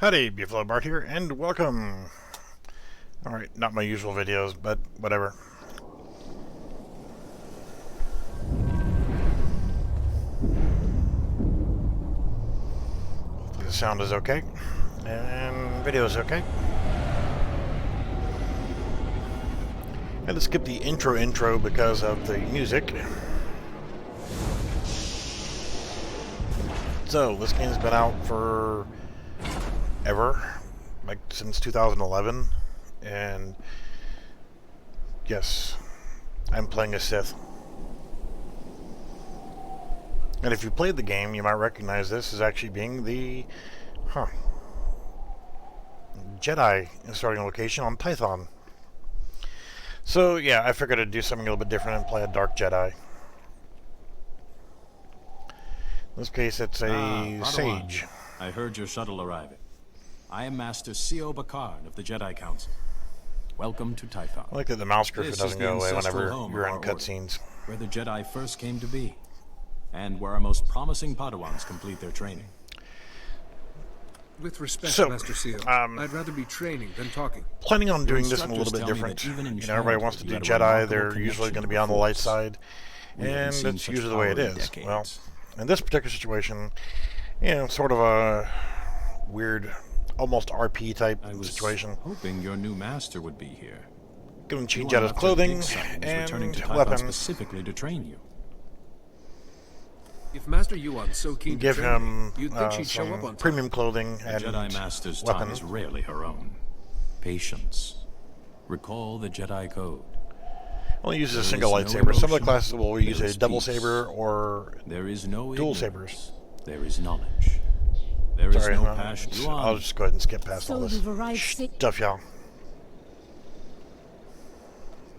Howdy, Buffalo Bart here, and welcome! Alright, not my usual videos, but whatever. Hopefully the sound is okay, and video is okay. I had to skip the intro because of the music. So, this game's been out for ever, like since 2011, and yes, I'm playing a Sith. And if you played the game, you might recognize this as actually being the Jedi starting location on Python. So yeah, I figured I'd do something a little bit different and play a Dark Jedi. In this case, it's a Sage. I heard your shuttle arriving. I am Master C.O. Bacard of the Jedi Council. Welcome to Tython. I like that the mouse cursor doesn't go away whenever you're in cutscenes. Where the Jedi first came to be, and where our most promising Padawans complete their training. With respect, So, Master C.O., I'd rather be training than talking. Planning on doing this one a little bit different. You know, everybody wants to do Jedi, they're usually going to be on the light side, and that's usually the way it is. Well, in this particular situation, you know, sort of a weird, almost RP type situation. Hoping your new master would be here. Going to change out his clothing and weapons. Specifically to train you. If Master Yuan's so keen Give to train him me, you'd think she'd show up on time. premium clothing and Jedi Master's tongue weapons. is rarely her own. Patience. Recall the Jedi Code. Only uses a single lightsaber. Some of the classes will use a double saber or there is no dual ignorance. sabers. There is knowledge. There is Sorry, no passion. I'll just go ahead and skip past all So this you've arrived stuff, y'all.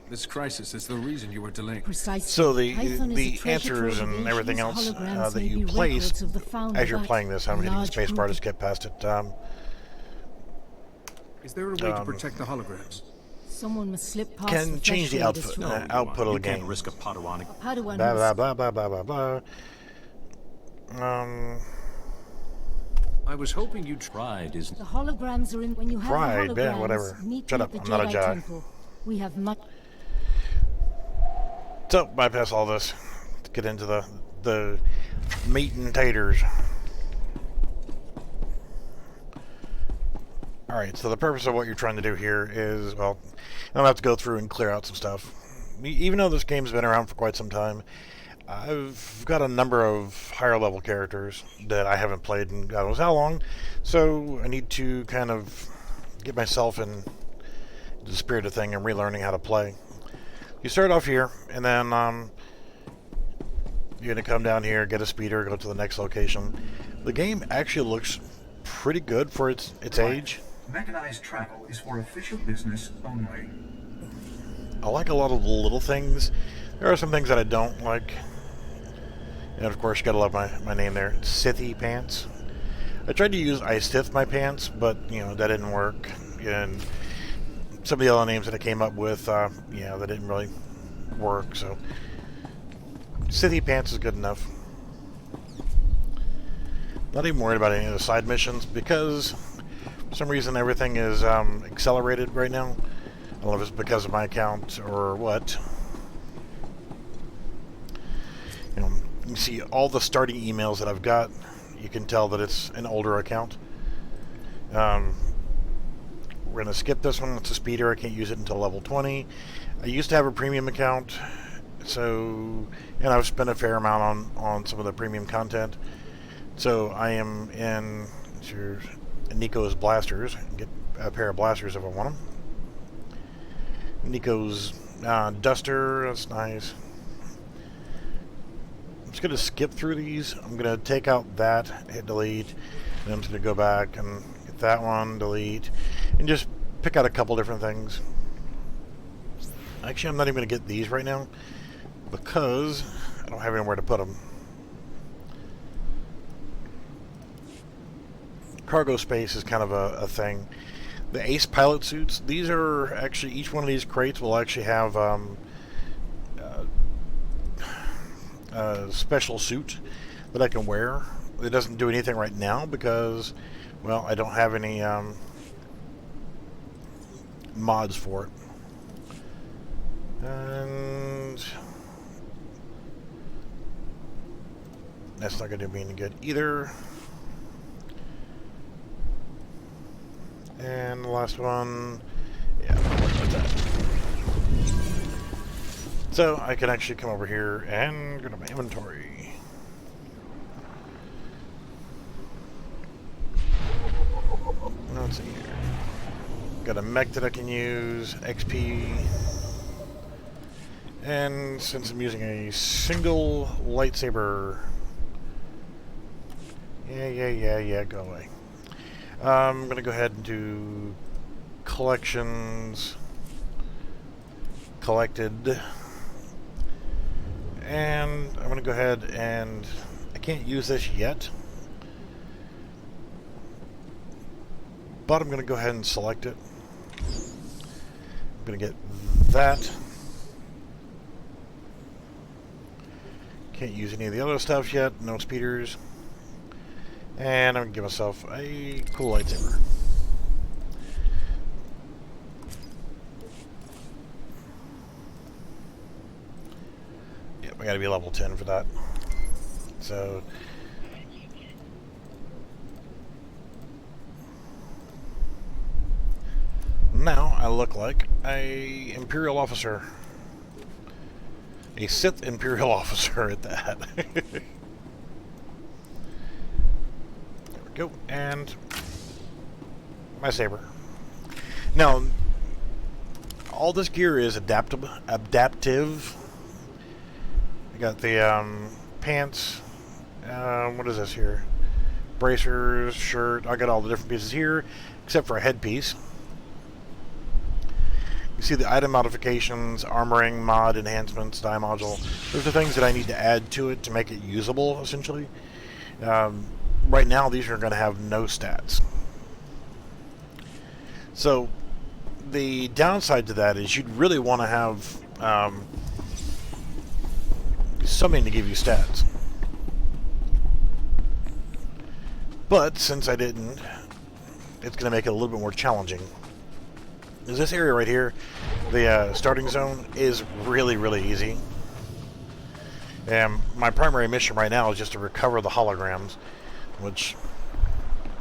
This crisis is the reason you were delayed. Precisely. So the Python is a treasure answers trove of and everything ancients, else holograms that may you be place records of the founder, as you're but playing this, I'm hitting the large space bar to group- skip past it. Is there a way to protect the holograms? Someone must slip past Can change the threshold output, this way. output of the You can't game. risk a Padawan. A Padawan Blah who's- blah blah blah blah blah blah. I was hoping you'd Pride is The holograms are in when you have Pride, the yeah, holograms, whatever. meet Shut me up, at I'm the not a Jedi Jedi. Temple. We have much. So bypass all this to get into the meat and taters. All right. So the purpose of what you're trying to do here is, well, I'm gonna have to go through and clear out some stuff. Even though this game's been around for quite some time, I've got a number of higher level characters that I haven't played in God knows how long, so I need to kind of get myself in the spirit of thing and relearning how to play. You start off here, and then you're going to come down here, get a speeder, go to the next location. The game actually looks pretty good for its age. Mechanized travel is for official business only. I like a lot of the little things. There are some things that I don't like. And of course, you gotta love my name there, Sithy Pants. I tried to use I Sith my pants, but you know that didn't work. And some of the other names that I came up with, yeah, that didn't really work. So Sithy Pants is good enough. Not even worried about any of the side missions because for some reason everything is accelerated right now. I don't know if it's because of my account or what. You know, you can see all the starting emails that I've got. You can tell that it's an older account. We're going to skip this one. It's a speeder. I can't use it until level 20. I used to have a premium account, so, and I've spent a fair amount on some of the premium content. So I am in Nico's blasters. Get a pair of blasters if I want them. Nico's duster. That's nice. I'm just going to skip through these. I'm going to take out that, hit delete, and I'm just going to go back and get that one, delete, and just pick out a couple different things. Actually, I'm not even going to get these right now because I don't have anywhere to put them. Cargo space is kind of a thing. The Ace pilot suits, these are actually, each one of these crates will actually have a special suit that I can wear. It doesn't do anything right now because Well, I don't have any mods for it. And that's not going to do me any good either. And the last one, yeah, I'll worry about that. So I can actually come over here and go to my inventory. Let's see here. Got a mech that I can use, XP. And since I'm using a single lightsaber, yeah, go away. I'm going to go ahead and do collections, collected, and I'm going to go ahead and, I can't use this yet, but I'm going to go ahead and select it. I'm going to get that. Can't use any of the other stuff yet, no speeders. And I'm going to give myself a cool lightsaber. Yep, I got to be level 10 for that. So now I look like a Imperial officer. A Sith Imperial officer at that. There we go, and my saber. Now, all this gear is adaptive. I got the pants. What is this here? Bracers, shirt. I got all the different pieces here, except for a headpiece. You see the item modifications, armoring, mod, enhancements, dye module. Those are things that I need to add to it to make it usable, essentially. Right now, these are going to have no stats. So, the downside to that is you'd really want to have something to give you stats. But, since I didn't, it's going to make it a little bit more challenging. Is this area right here, the starting zone, is really, really easy. And my primary mission right now is just to recover the holograms, which,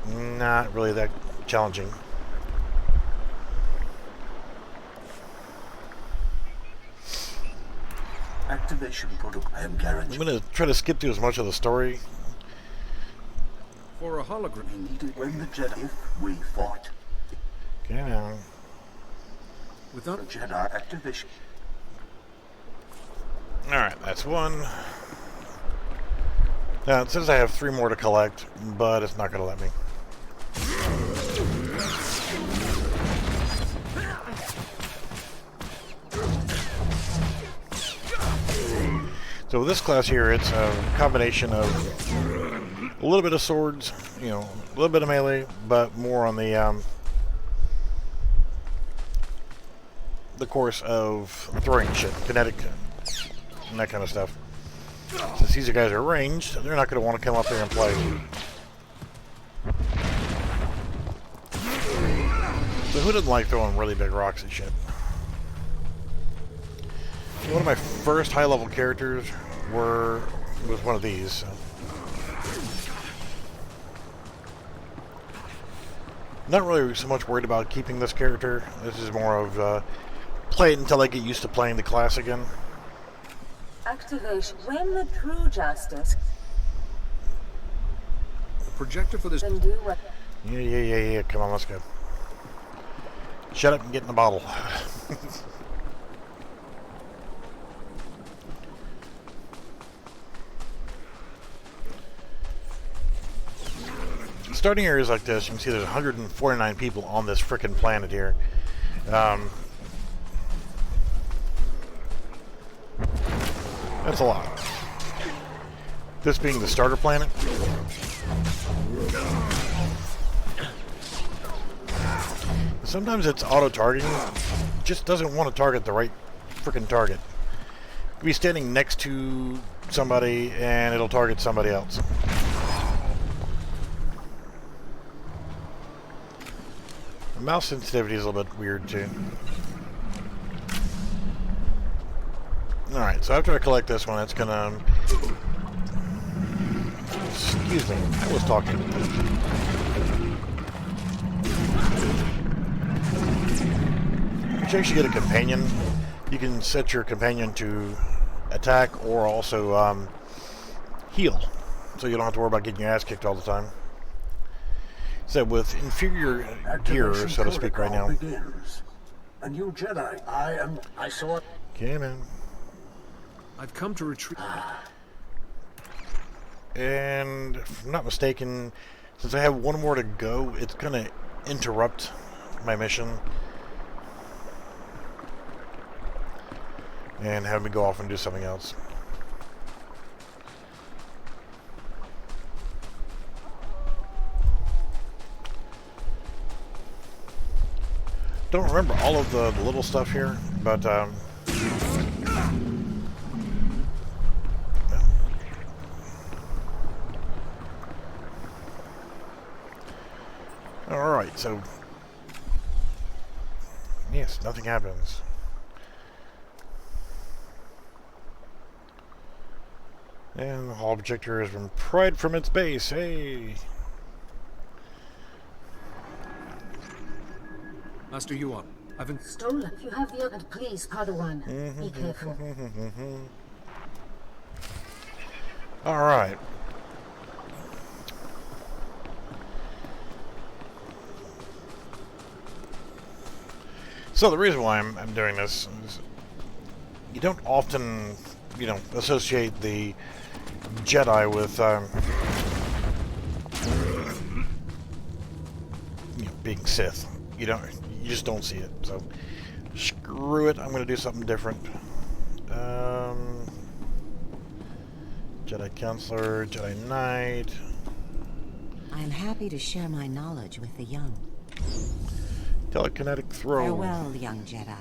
not really that challenging. Activation protocol. I am guaranteed. I'm going to try to skip through as much of the story. For a hologram. We needed when the Jedi we fought. Okay, now. Without Jedi activation. Alright, that's one. Now, it says I have 3 more to collect, but it's not going to let me. So with this class here, it's a combination of a little bit of swords, you know, a little bit of melee, but more on the course of throwing shit, kinetic, and that kind of stuff. Since these guys are ranged, they're not going to want to come up there and play. So who doesn't like throwing really big rocks and shit? One of my first high-level characters was one of these. So. Not really so much worried about keeping this character. This is more of play it until I get used to playing the class again. Activation when the true justice projector for this. can do what Yeah. Come on, let's go. Shut up and get in the bottle. Starting areas like this, you can see there's 149 people on this frickin' planet here. That's a lot. This being the starter planet. Sometimes it's auto-targeting. Just doesn't want to target the right frickin' target. You'll be standing next to somebody and it'll target somebody else. Mouse sensitivity is a little bit weird too. Alright, so after I collect this one, it's gonna... Excuse me, I was talking. You actually get a companion. You can set your companion to attack or also heal. So you don't have to worry about getting your ass kicked all the time. So with inferior gear, so to speak, right now. Begins. A new Jedi. I saw it. Okay, man. I've come to retrieve. And if I'm not mistaken, since I have one more to go, it's gonna interrupt my mission and have me go off and do something else. Don't remember all of the little stuff here, but alright, so yes, nothing happens. And the hall projector has been pried from its base. Hey! Master Yuan, I've been... Stolen. You have the other. Please, Padawan. Be careful. Alright. So the reason why I'm doing this is you don't often, you know, associate the Jedi with you know, being Sith. You just don't see it. So screw it. I'm going to do something different. Jedi Counselor, Jedi Knight. I am happy to share my knowledge with the young. Telekinetic Throw. Farewell, young Jedi.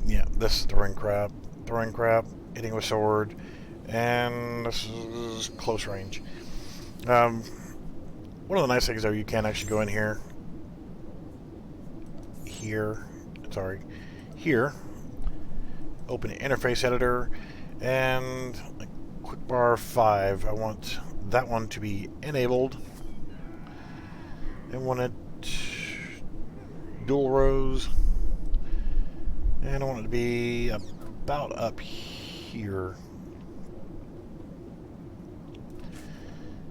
Yeah, this is throwing crap, hitting with sword, and this is close range. One of the nice things though, you can actually go in here, open the interface editor, and quick bar 5, I want that one to be enabled. I want it dual rows, and I want it to be about up here,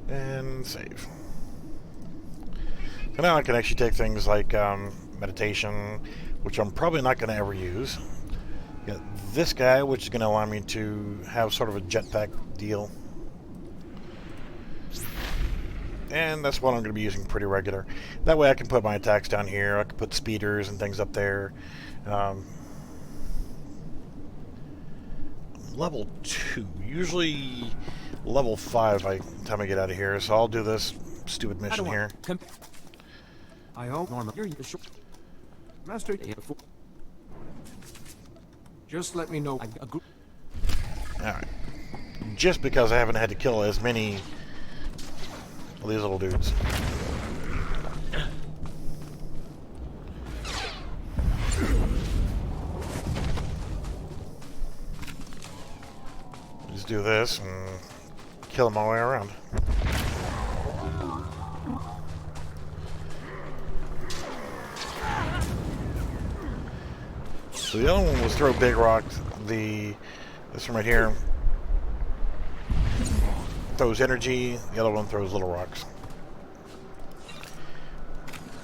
and save. So now I can actually take things like meditation, which I'm probably not going to ever use. Got this guy, which is going to allow me to have sort of a jetpack deal. And that's what I'm going to be using pretty regular. That way I can put my attacks down here. I can put speeders and things up there. Level 2. Usually level 5 by the time I get out of here. So I'll do this stupid mission here. I hope Norma. You're the short. Master. Just let me know. Alright. Just because I haven't had to kill as many of these little dudes. Just do this and kill them all the way around. So the other one was throw big rocks. This one right here throws energy. The other one throws little rocks.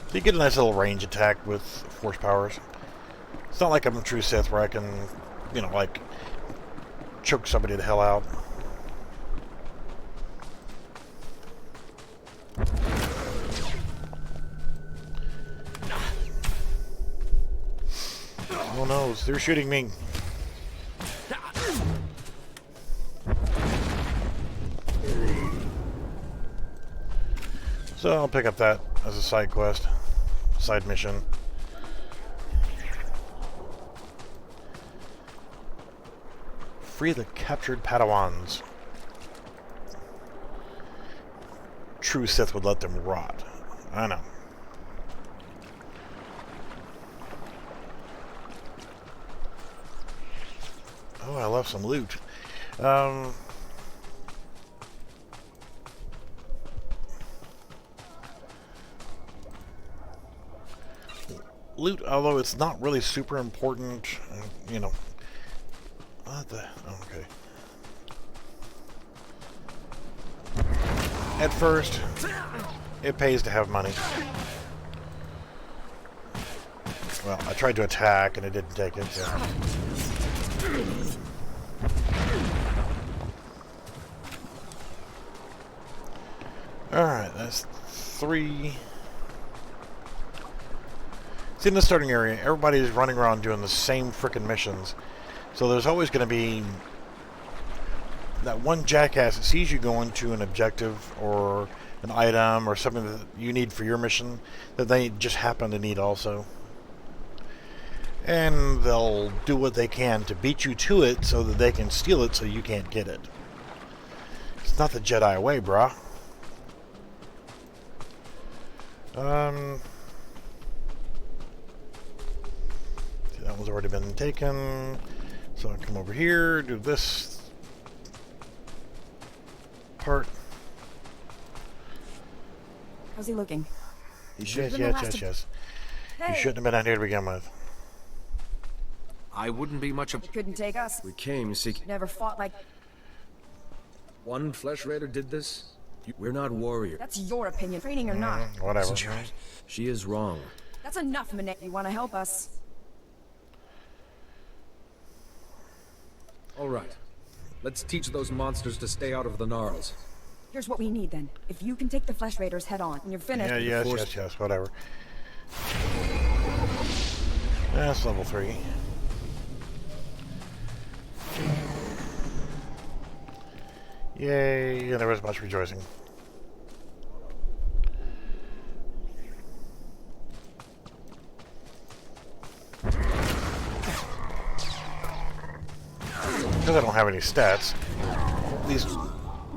So you get a nice little range attack with force powers. It's not like I'm a true Sith where I can, you know, like choke somebody the hell out. Oh no, they're shooting me. So I'll pick up that as a side quest, side mission. Free the captured Padawans. True Sith would let them rot. I know. Oh, I left some loot. Loot, although it's not really super important, you know. What the? Oh, okay. At first, it pays to have money. Well, I tried to attack and it didn't take it, so. Alright, that's 3. See, in the starting area, everybody's running around doing the same frickin' missions. So there's always going to be that one jackass that sees you going to an objective or an item or something that you need for your mission that they just happen to need also. And they'll do what they can to beat you to it so that they can steal it so you can't get it. It's not the Jedi way, brah. See, that one's already been taken. So I come over here, do this part. How's he looking? Yes. You shouldn't have been out here to begin with. I wouldn't be much of... He couldn't take us. We came seeking... Never fought like... One Flesh Raider did this? We're not warriors. That's your opinion, training or not. Whatever. She is wrong. That's enough, Manik. You want to help us? All right. Let's teach those monsters to stay out of the gnarls. Here's what we need, then. If you can take the Flesh Raiders head on, and you're finished... Yeah, yes, whatever. That's level 3. Yay, and there was much rejoicing. Because I don't have any stats, these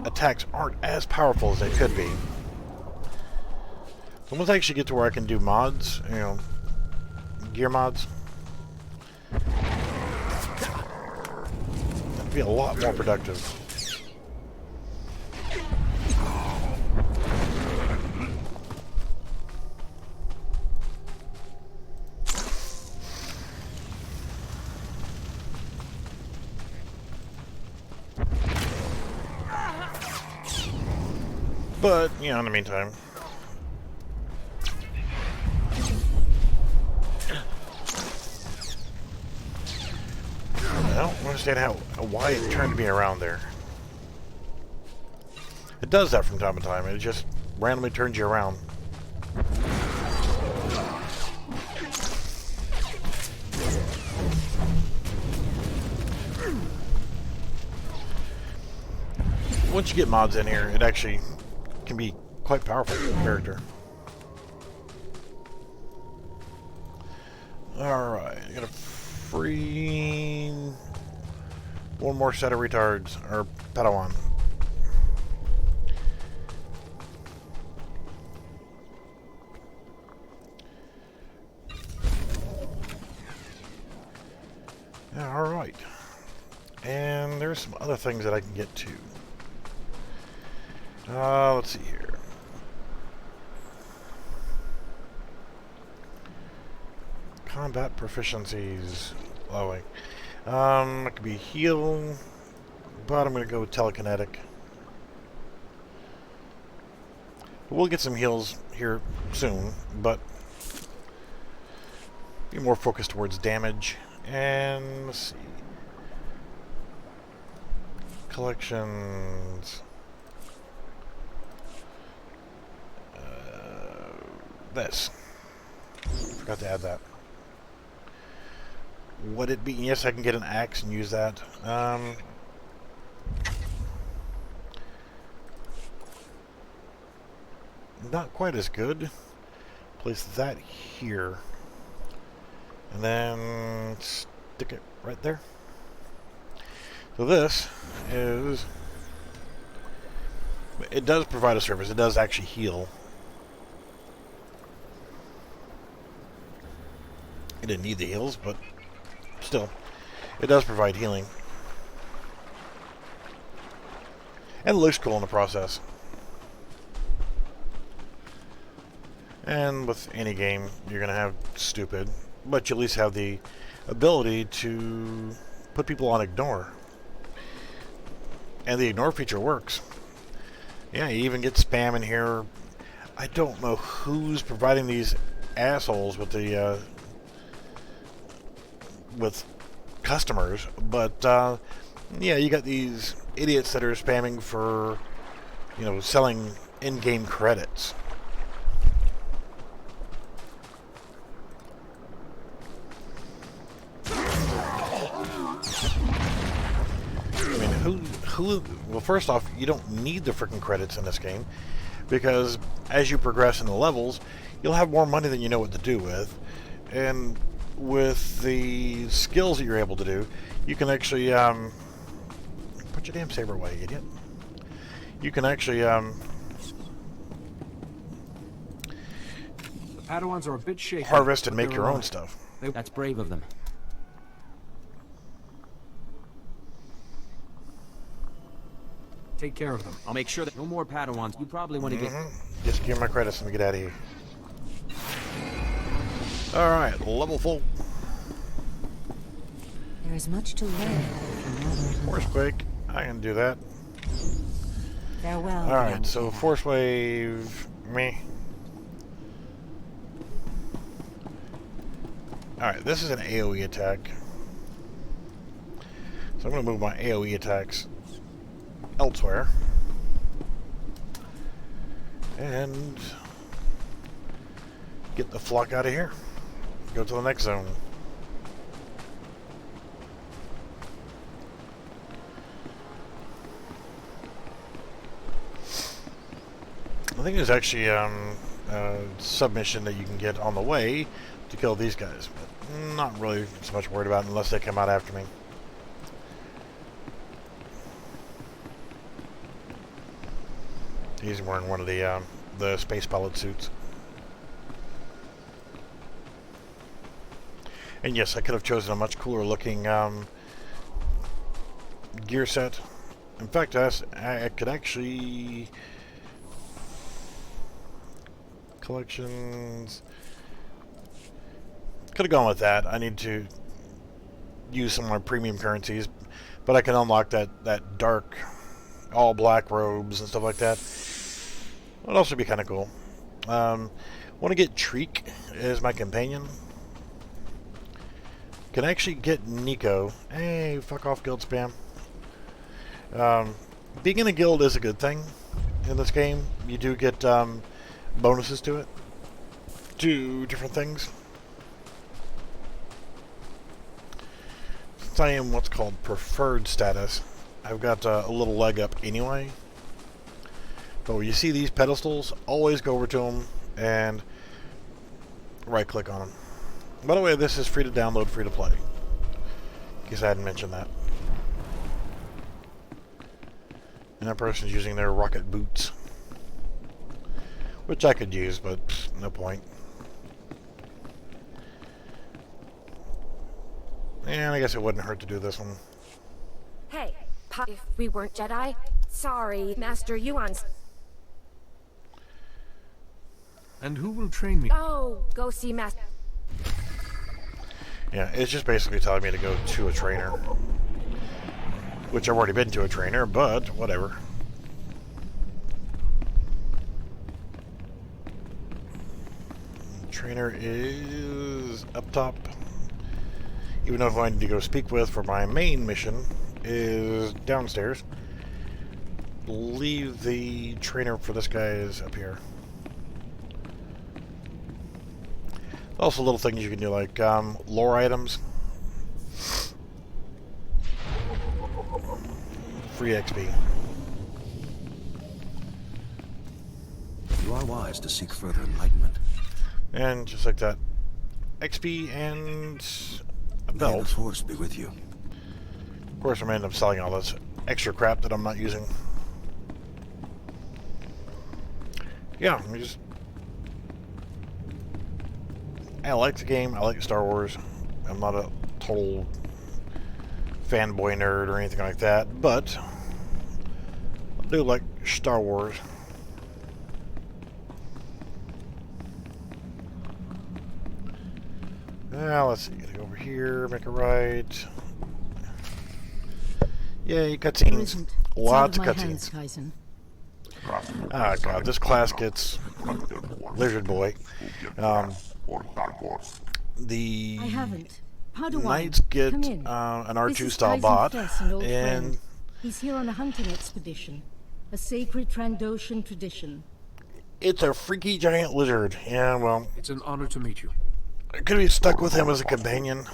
attacks aren't as powerful as they could be. So once I actually get to where I can do mods, you know, gear mods, that'd be a lot more productive. But, you know, in the meantime... I don't understand why it turned me around there. It does that from time to time. It just randomly turns you around. Once you get mods in here, it actually can be quite powerful for the character. Alright, I got a free one more set of retards, or Padawan. Alright. And there's some other things that I can get to. Let's see here. Combat proficiencies. Lowing. It could be heal, but I'm going to go with telekinetic. We'll get some heals here soon, but be more focused towards damage. And let's see. Collections. This. Forgot to add that. Would it be? Yes, I can get an axe and use that. Not quite as good. Place that here. And then stick it right there. So So this is... It does provide a service. It does actually heal. It didn't need the heals, but still. It does provide healing. And it looks cool in the process. And with any game, you're going to have stupid. But you at least have the ability to put people on ignore. And the ignore feature works. Yeah, you even get spam in here. I don't know who's providing these assholes with the with customers, but yeah, you got these idiots that are spamming for, you know, selling in-game credits. Well, first off, you don't need the freaking credits in this game, because as you progress in the levels, you'll have more money than you know what to do with, and with the skills that you're able to do, you can actually put your damn saber away, idiot. You can actually The Padawans are a bit shaky. harvest and but make they're your own alive. stuff. That's brave of them. Take care of them. I'll make sure that no more Padawans. You probably want to get... Just give me my credits and we get out of here. Alright, level full. There is much to learn from Mother. Force Quake. I can do that. Farewell. Alright, young so Jedi. Force Wave... me. Alright, this is an AoE attack. So I'm going to move my AoE attacks elsewhere. And get the flock out of here. Go to the next zone. I think there's actually a submission that you can get on the way to kill these guys, but not really so much worried about it unless they come out after me. He's wearing one of the space pilot suits. And yes, I could have chosen a much cooler looking gear set. In fact, I could actually... Collections... Could have gone with that. I need to use some of my premium currencies, but I can unlock that dark, all black robes and stuff like that. That'd also be kind of cool. Want to get Treek as my companion. Can actually get Nico. Hey, fuck off, guild spam. Being in a guild is a good thing in this game. You do get bonuses to it. Do different things. Since I am what's called preferred status, I've got a little leg up anyway. But when you see these pedestals, always go over to them and right click on them. By the way, this is free to download, free to play. In case I hadn't mentioned that. And that person's using their rocket boots. Which I could use, but no point. And I guess it wouldn't hurt to do this one. Hey, if we weren't Jedi, sorry, Master Yuan's. And who will train me? Oh, go see Master. Yeah, it's just basically telling me to go to a trainer. Which I've already been to a trainer, but whatever. Trainer is up top. Even though who I need to go speak with for my main mission is downstairs. Believe the trainer for this guy is up here. Also little things you can do like lore items. Free XP. You are wise to seek further enlightenment. And just like that. XP and a May the belt. Force be with you. Of course, I'm going to end up selling all this extra crap that I'm not using. Yeah, I like the game. I like Star Wars. I'm not a total fanboy nerd or anything like that, but I do like Star Wars. Now let's see. Go over here, make a right. Yay, cutscenes. Lots of cutscenes. Ah, God, this class gets Lizard Boy. The I haven't. Padawan, Knights get come an in. R2 This is style Tyson bot, Fess, an old and friend. He's here on a hunting expedition, a sacred Trandoshan tradition. it's a freaky giant lizard. Yeah, well, It's an honor to meet you. I could be stuck with him as a companion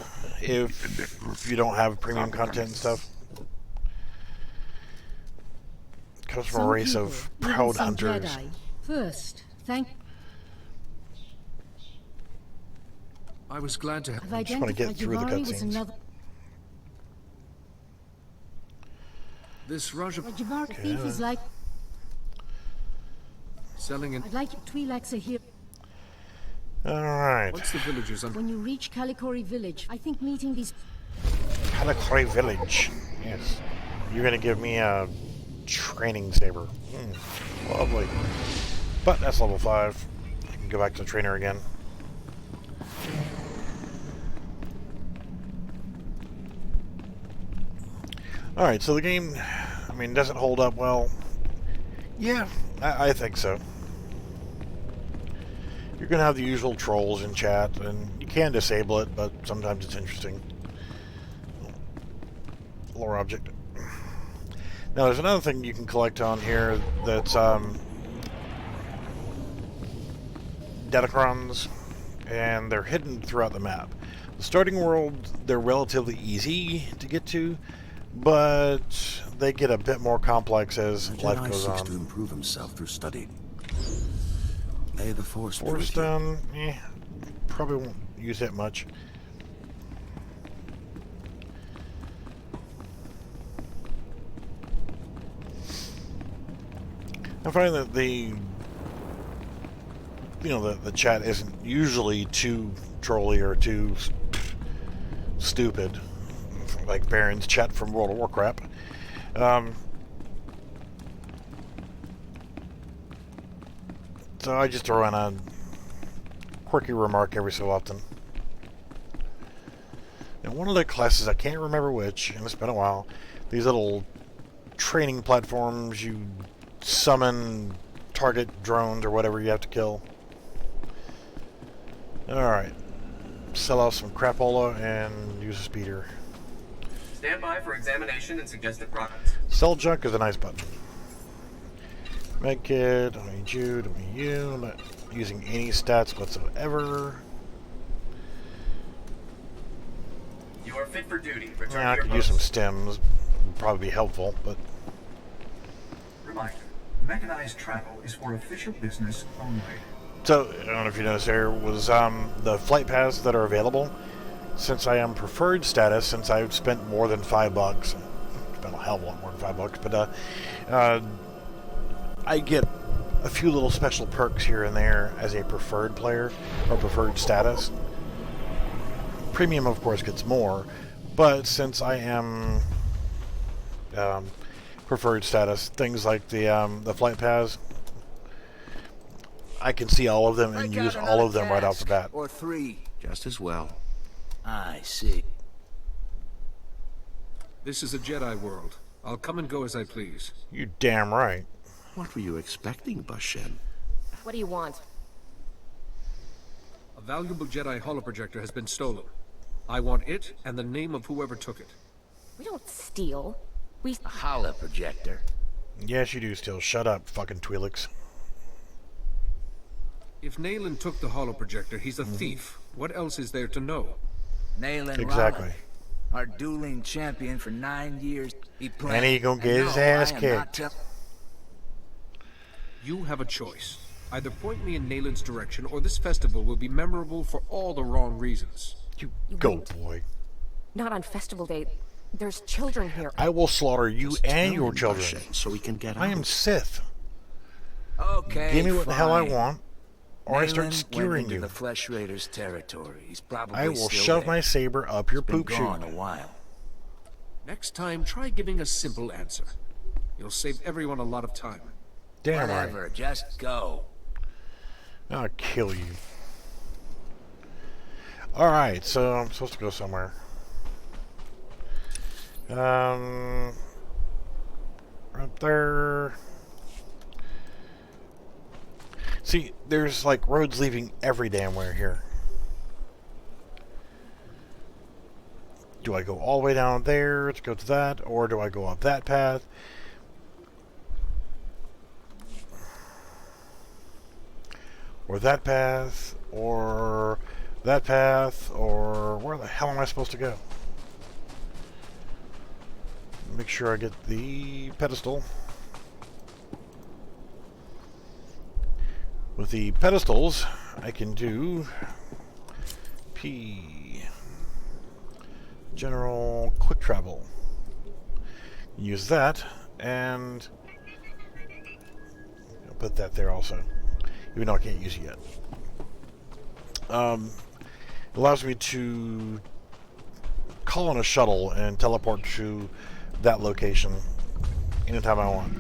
if you don't have premium content and stuff. Comes from a race of proud hunters. Jedi. First, thank. I was glad to have. I've just want to get through the Rajvari was cutscenes. another. This Raja Rajvari thief is like. selling in. I'd like Twi'leks are here. Alright. What's the villagers on? When you reach Kalikori village, I think meeting these. Kalikori Village. Yes. You're going to give me a training saber. Lovely. But that's level 5. I can go back to the trainer again. Alright, so the game, I mean, does it hold up well? Yeah, I think so. You're going to have the usual trolls in chat, and you can disable it, but sometimes it's interesting. Lore object. Now, there's another thing you can collect on here that's Datacrons, and they're hidden throughout the map. The starting world, they're relatively easy to get to, but they get a bit more complex as life Jedi goes seeks on. to improve himself through study. May the Force be Force with you. Stone, probably won't use that much. I find that the chat isn't usually too trolly or too stupid, like Baron's chat from World of Warcraft. So I just throw in a quirky remark every so often. Now, one of the classes, I can't remember which, and it's been a while, these little training platforms, you summon target drones or whatever you have to kill. Alright. Sell off some crapola and use a speeder. Stand by for examination and suggested products. Sell junk is a nice button. Medkit, don't need you, don't need you. I'm not using any stats whatsoever. You are fit for duty. Return Yeah, I to could your use some post. stems. Would probably be helpful, but Reminder, mechanized travel is for official business only. so I don't know if you noticed there was the flight paths that are available. Since I am preferred status, since I've spent more than $5, spent a hell of a lot more than $5, but I get a few little special perks here and there as a preferred player or preferred status. Premium, of course, gets more, but since I am preferred status, things like the flight paths, I can see all of them and use all of them right off the bat. Or 3. Just as well. I see. This is a Jedi World. I'll come and go as I please. You damn right. What were you expecting, Bashen? What do you want? A valuable Jedi holoprojector has been stolen. I want it and the name of whoever took it. We don't steal. We... A holoprojector. Yes, you do still. Shut up, fucking Twi'leks. If Nayland took the holoprojector, he's a thief. What else is there to know? Nayland Exactly. Rala, our dueling champion for 9 years. He And he gonna get his ass kicked. You have a choice. Either point me in Nayland's direction, or this festival will be memorable for all the wrong reasons. You You go, won't. boy. Not on festival day. There's children here. I will slaughter you Just and tell your him, children. Bashet, so we can get I am out. Sith. Okay, Give me what the hell I fine. want, or I start Malin skewering went into you. the Flesh Raiders' territory. He's probably I will still shove there. my saber up your He's been poop chute. gone a while. Next time, try giving a simple answer. You'll save everyone a lot of time. Damn right. Whatever, just go. I'll kill you. Alright, so I'm supposed to go somewhere. Right there. See, there's like roads leaving every damn where here. Do I go all the way down there to go to that, or do I go up that path? Or that path, or that path, or where the hell am I supposed to go? Make sure I get the pedestal. With the pedestals, I can do P, general quick travel. Use that, and I'll put that there also, even though I can't use it yet. It allows me to call on a shuttle and teleport to that location anytime I want.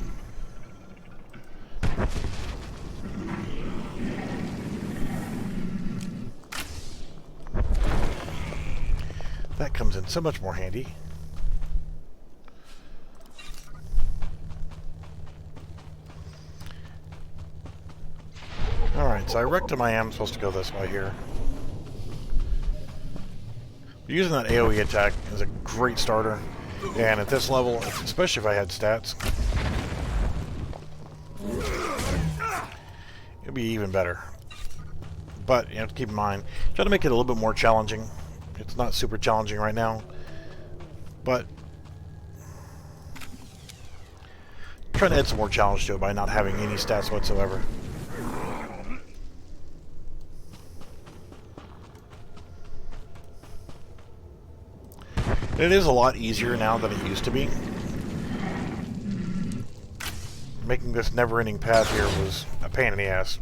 That comes in so much more handy. Alright, so I rectum I am supposed to go this way here. Using that AoE attack is a great starter. And at this level, especially if I had stats, it'd be even better. But you have to keep in mind, try to make it a little bit more challenging. It's not super challenging right now, but trying to add some more challenge to it by not having any stats whatsoever. It is a lot easier now than it used to be. Making this never-ending path here was a pain in the ass.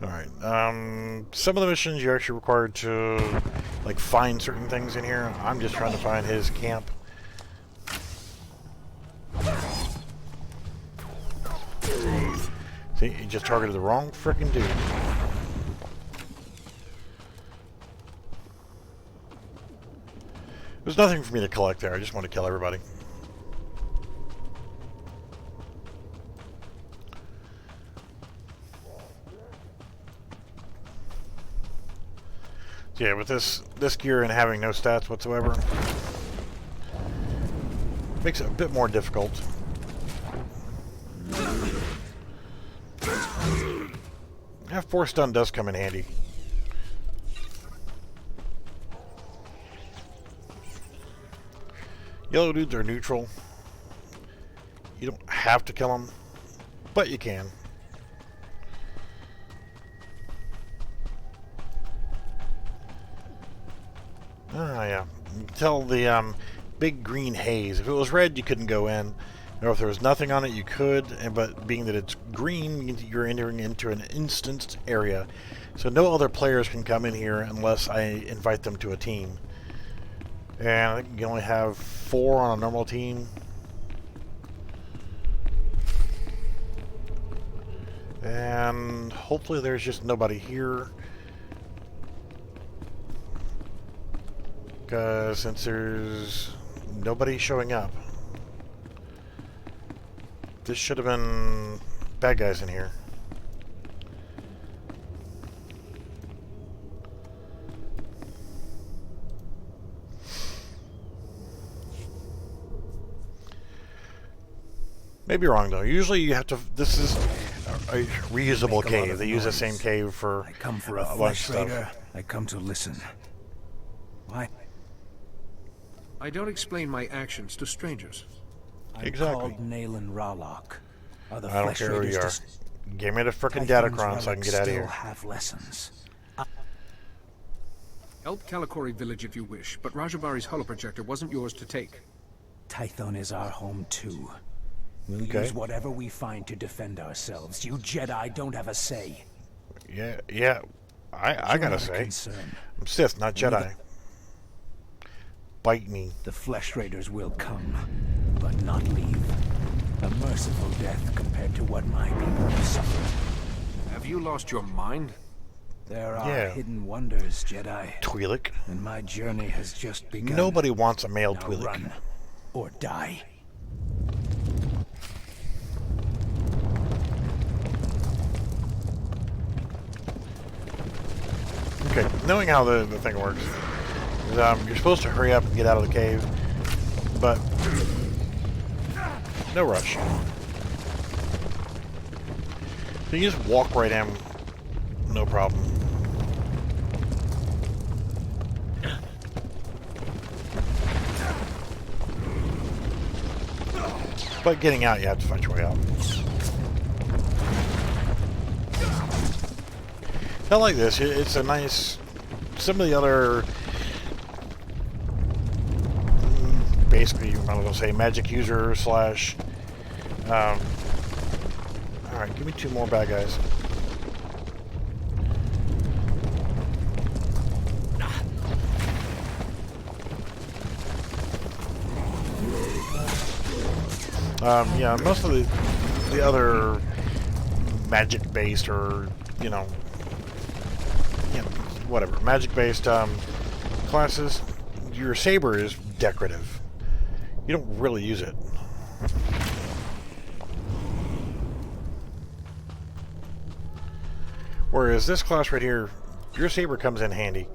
Alright, some of the missions you're actually required to, like, find certain things in here. I'm just trying to find his camp. See, he just targeted the wrong frickin' dude. There's nothing for me to collect there. I just want to kill everybody. So yeah, with this gear and having no stats whatsoever, makes it a bit more difficult. Yeah, Force Stun does come in handy. Yellow dudes are neutral. You don't have to kill them, but you can. Ah, yeah. You can tell the big green haze. If it was red, you couldn't go in. Or if there was nothing on it, you could. But being that it's green, you're entering into an instanced area. So no other players can come in here unless I invite them to a team. And I think you can only have 4 on a normal team. And hopefully there's just nobody here. Because since there's nobody showing up, this should have been bad guys in here. Maybe wrong though. Usually you have to. This is a reusable cave. They use the same cave for. I come for a bunch flesh of raider. stuff. I come to listen. Why? I don't explain my actions to strangers. I'm Exactly. called Nayland Rallock. Are the I don't flesh care who raiders you are. just Give me the frickin' Datacron so I can get out of here. Have lessons. Help Kalikori village if you wish, but Rajabari's holoprojector wasn't yours to take. Tython is our home too. We'll use whatever we find to defend ourselves. You Jedi don't have a say. Yeah. I gotta say. I'm Sith, not Jedi. Bite me. The Flesh Raiders will come, but not leave. A merciful death compared to what my people have suffered. Have you lost your mind? There are hidden wonders, Jedi. Twi'lek. And my journey has just begun. Nobody wants a male now Twi'lek. Run or die. Okay, knowing how the thing works, you're supposed to hurry up and get out of the cave, but no rush. So you just walk right in, no problem. But getting out, you have to fight your way out. Not like this. It's a nice... Some of the other... basically, I'm going to say magic user slash... Alright, give me 2 more bad guys. Yeah, most of the other magic-based or, whatever, magic-based classes, your saber is decorative. You don't really use it. Whereas this class right here, your saber comes in handy.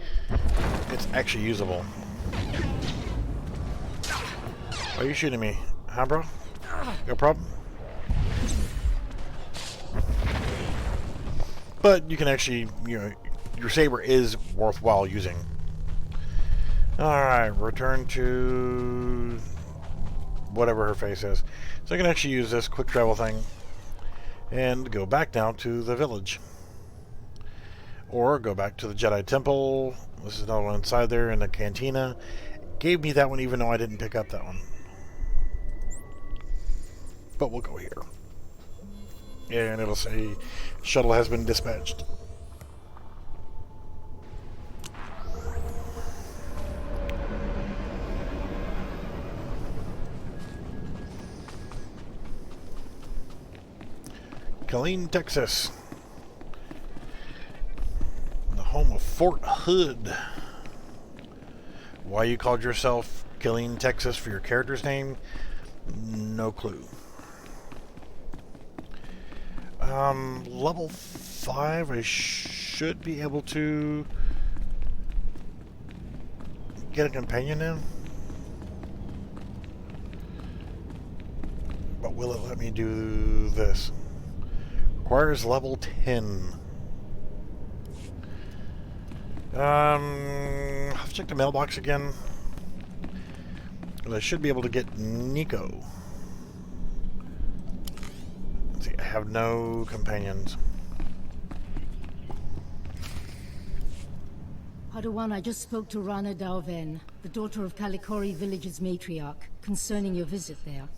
It's actually usable. Are you shooting me? Huh, bro? No problem? But you can actually, your saber is worthwhile using. Alright, return to whatever her face is. So I can actually use this quick travel thing and go back down to the village. Or go back to the Jedi Temple. This is another one inside there in the cantina. Gave me that one even though I didn't pick up that one. But we'll go here. And it'll say shuttle has been dispatched. Killeen, Texas. The home of Fort Hood. Why you called yourself Killeen, Texas for your character's name? No clue. Level 5, I should be able to get a companion in. But will it let me do this? Requires level 10. I'll have to check the mailbox again. But I should be able to get Nico. Let's see, I have no companions. Padawan, I just spoke to Rana Dalven, the daughter of Kalikori village's matriarch, concerning your visit there.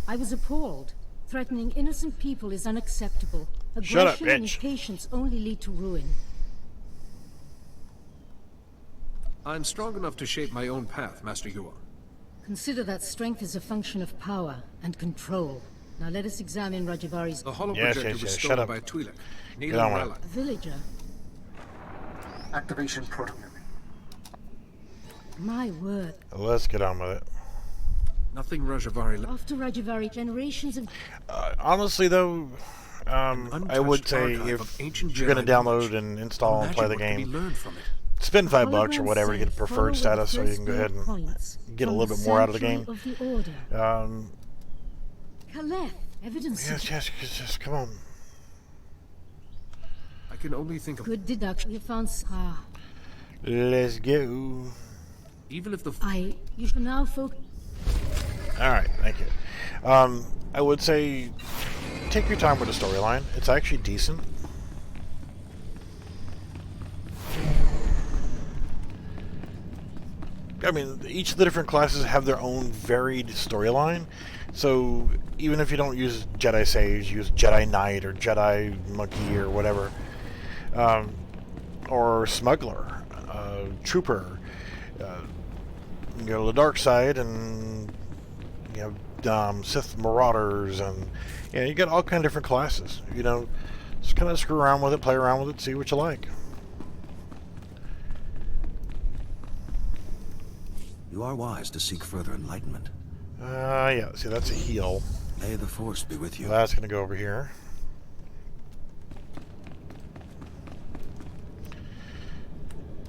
I was appalled. Threatening innocent people is unacceptable. Aggression and impatience only lead to ruin. I'm strong enough to shape my own path, Master Yuan. Consider that strength is a function of power and control. Now let us examine Rajabari's... The holoprojector was stolen by Twi'lek. Need a relic. A villager. Activation protocol. My word. Let's get on with it. Nothing Rajabari... After Rajabari, generations of... honestly, though, I would say if you're going to download and install and play the game, spend $5 or whatever to get a preferred status so you can go ahead and get a little bit more out of the game. Yes, come on. I can only think of... Good deduction. You found... Let's go. Even if the... You should now focus... Alright, thank you. I would say take your time with the storyline. It's actually decent. I mean, each of the different classes have their own varied storyline. So even if you don't use Jedi Sage, use Jedi Knight or Jedi Monkey or whatever, or Smuggler, Trooper. You go to the dark side, and you have Sith Marauders, and you got all kind of different classes. You know, just kind of screw around with it, play around with it, see what you like. You are wise to seek further enlightenment. Yeah. See, that's a heal. May the Force be with you. That's gonna go over here.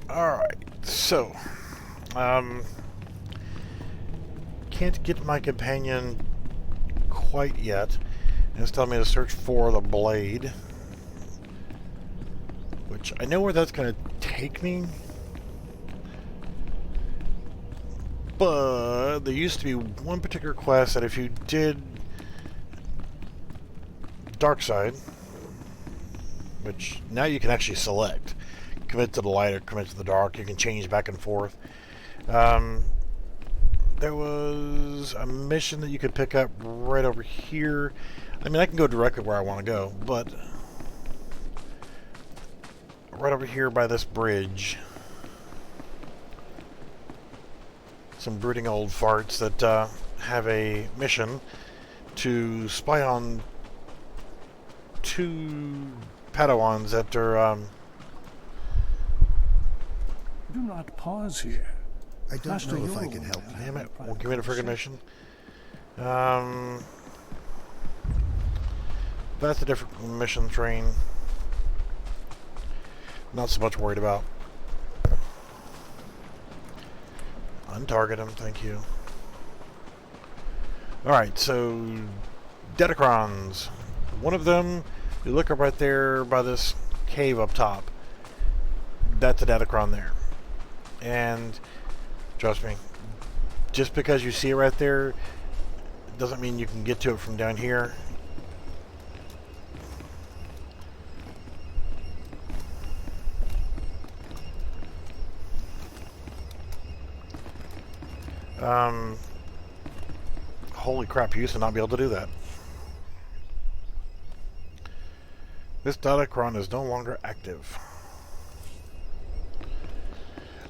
All right. So, can't get my companion quite yet. It's telling me to search for the blade, which I know where that's going to take me. But there used to be one particular quest that if you did dark side, which now you can actually select, commit to the light or commit to the dark. You can change back and forth. There was a mission that you could pick up right over here. I mean, I can go directly where I want to go, but right over here by this bridge, some brooding old farts that have a mission to spy on 2 Padawans that are Do not pause here. I don't know if I can help. Damn it, won't give me the friggin' mission. That's a different mission train. Not so much worried about. Untarget him, thank you. Alright, so Dedicrons. One of them, you look up right there by this cave up top. That's a Dedicron there. And trust me, just because you see it right there doesn't mean you can get to it from down here. Holy crap, you used to not be able to do that. This Datacron is no longer active.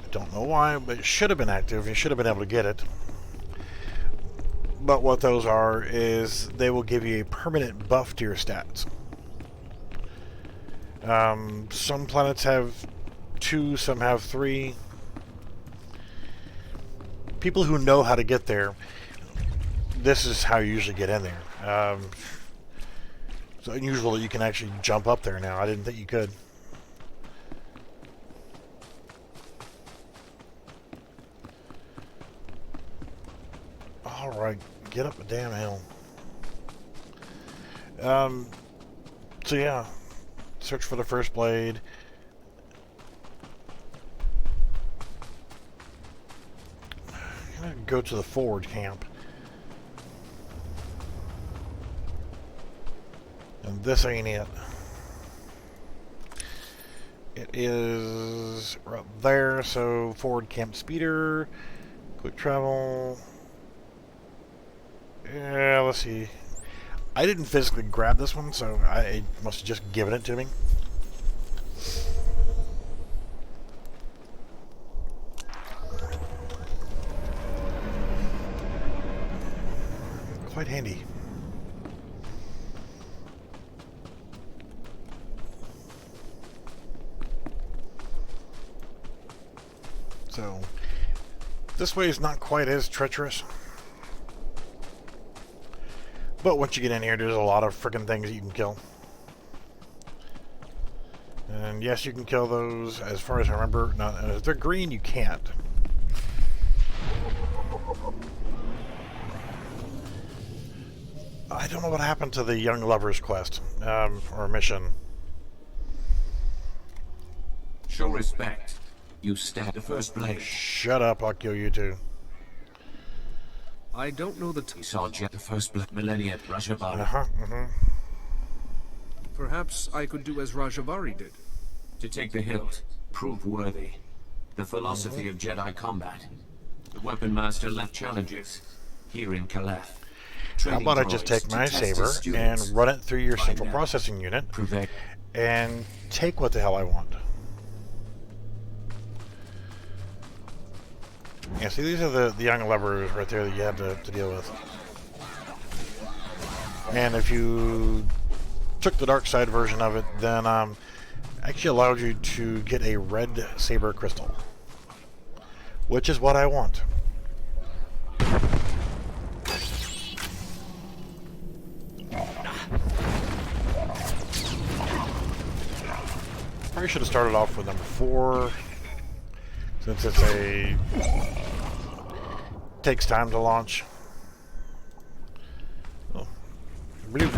I don't know why, but it should have been active. You should have been able to get it. But what those are is they will give you a permanent buff to your stats. Some planets have 2, some have 3. People who know how to get there, this is how you usually get in there. It's unusual that you can actually jump up there now. I didn't think you could. Alright, get up the damn hill. So yeah, search for the first blade. I'm gonna go to the forward camp. And this ain't it. It is right there, so forward camp speeder, quick travel. Yeah, let's see. I didn't physically grab this one, so I must have just given it to me. Quite handy. So, this way is not quite as treacherous. But once you get in here, there's a lot of freaking things you can kill. And yes, you can kill those, as far as I remember. Now, if they're green, you can't. I don't know what happened to the Young Lovers quest, or mission. Show respect. You stab the first blade. Shut up, I'll kill you too. I don't know the saw Jet the first millennia brush above. Perhaps I could do as Rajavari did. To take the hilt, prove worthy. The philosophy of Jedi combat. The weapon master left challenges here in Caleth. How about I just take my saber and run it through your central processing unit and take what the hell I want. Yeah, see, these are the young levers right there that you have to deal with. And if you took the dark side version of it, then actually allowed you to get a red saber crystal, which is what I want. Probably should have started off with number 4, since it's takes time to launch. Oh, really?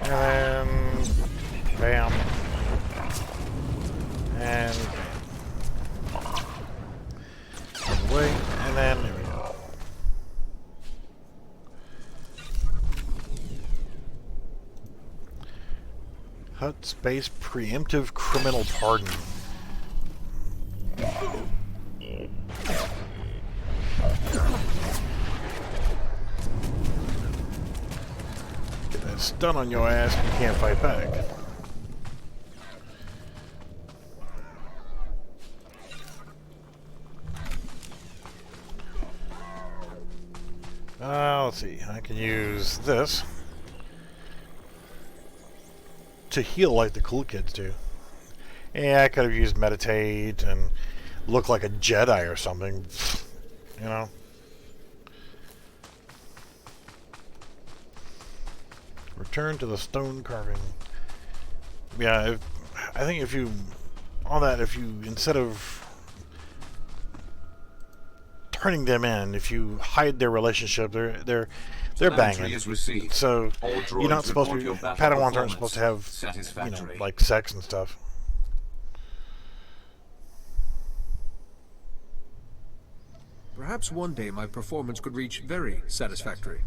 And then, bam, and away, and then there we go. Hut space preemptive criminal pardon. Get that stun on your ass and you can't fight back. Let's see, I can use this to heal like the cool kids do. Yeah, I could have used meditate and look like a Jedi or something, you know. Return to the stone carving. Yeah, I think if you instead of turning them in, if you hide their relationship, they're banging. So you're not supposed to. Padawans aren't supposed to have, you know, like sex and stuff. Perhaps one day my performance could reach very satisfactory.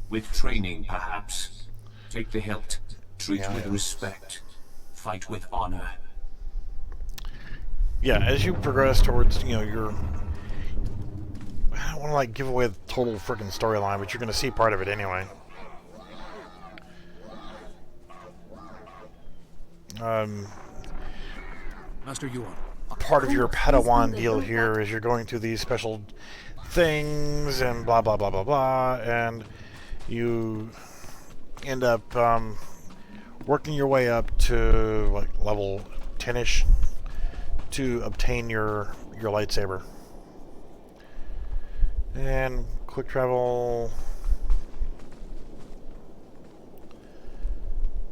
With training, perhaps. Take the hilt. Treat with respect. Fight with honor. Yeah, as you progress towards, you know, your... I don't want to, like, give away the total freaking storyline, but you're going to see part of it anyway. Master Yuan. Part of your Padawan deal here is you're going through these special things and blah blah blah blah blah, and you end up working your way up to like level 10ish to obtain your lightsaber. And quick travel.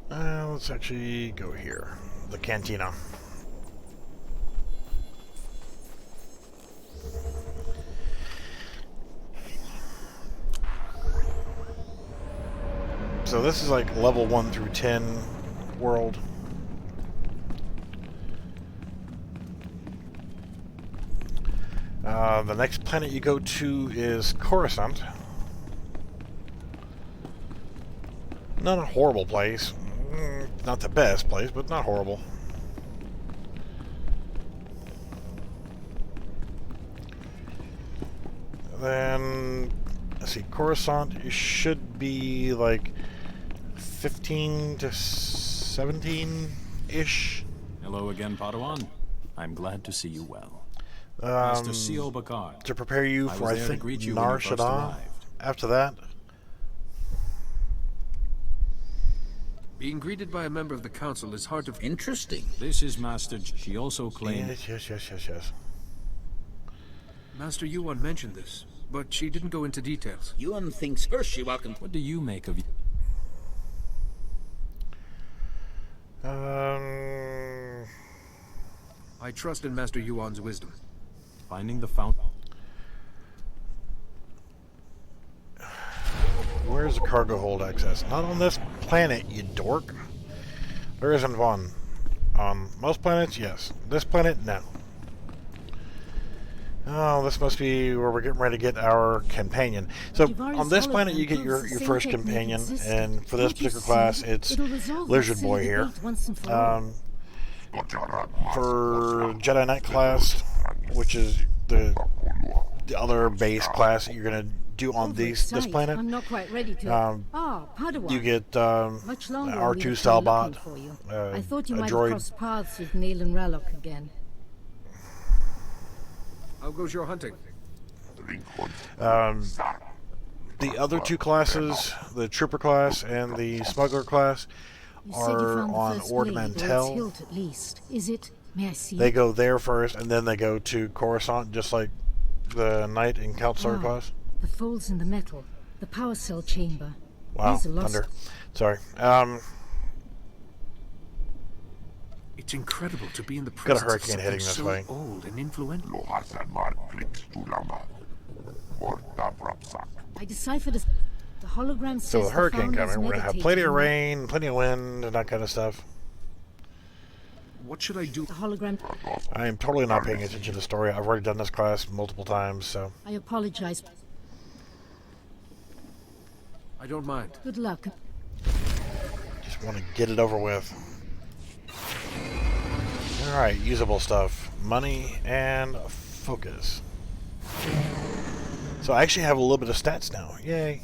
Let's actually go here, the cantina. So this is like level 1 through 10 world. The next planet you go to is Coruscant. Not a horrible place. Not the best place, but not horrible. Then, let's see, Coruscant should be like 15 to 17-ish. Hello again, Padawan. I'm glad to see you well. Master SWTOR. To prepare you for, I think, Nar Shaddaa. After that. Being greeted by a member of the council is hard to... Interesting. This is Master She also claimed... Yes. Master Yuan mentioned this, but she didn't go into details. Yuan thinks first she welcome. What do you make of... I trust in Master Yuan's wisdom. Finding the fountain. Where's the cargo hold access? Not on this planet, you dork. There isn't one. On most planets, yes. This planet, no. Oh, this must be where we're getting ready to get our companion. So on this planet you get your first companion, and for this particular class it's Lizard Boy here. For Jedi Knight class, which is the other base class that you're going to do on this planet, I'm not quite ready to. Padawan. you get Much longer R2 style bot, I thought you a might droid. cross paths with Neil and Rallock again. How goes your hunting? The other two classes, the Trooper class and the Smuggler class, are on Ord Mantell. At least. Is it? May I see? They go there first, and then they go to Coruscant, just like the Knight and Counselor class. The folds in the metal, the power cell chamber. Wow, thunder. Sorry. It's incredible to be in the Got a presence hurricane of heading something this so way. old and influential. I deciphered the hologram. So the hurricane coming, we're going to have plenty of meditating. rain, plenty of wind, and that kind of stuff. What should I do? The hologram. I am totally not paying attention to the story. I've already done this class multiple times, so. I apologize. I don't mind. Good luck. Just want to get it over with. Alright, usable stuff. Money and focus. So I actually have a little bit of stats now. Yay.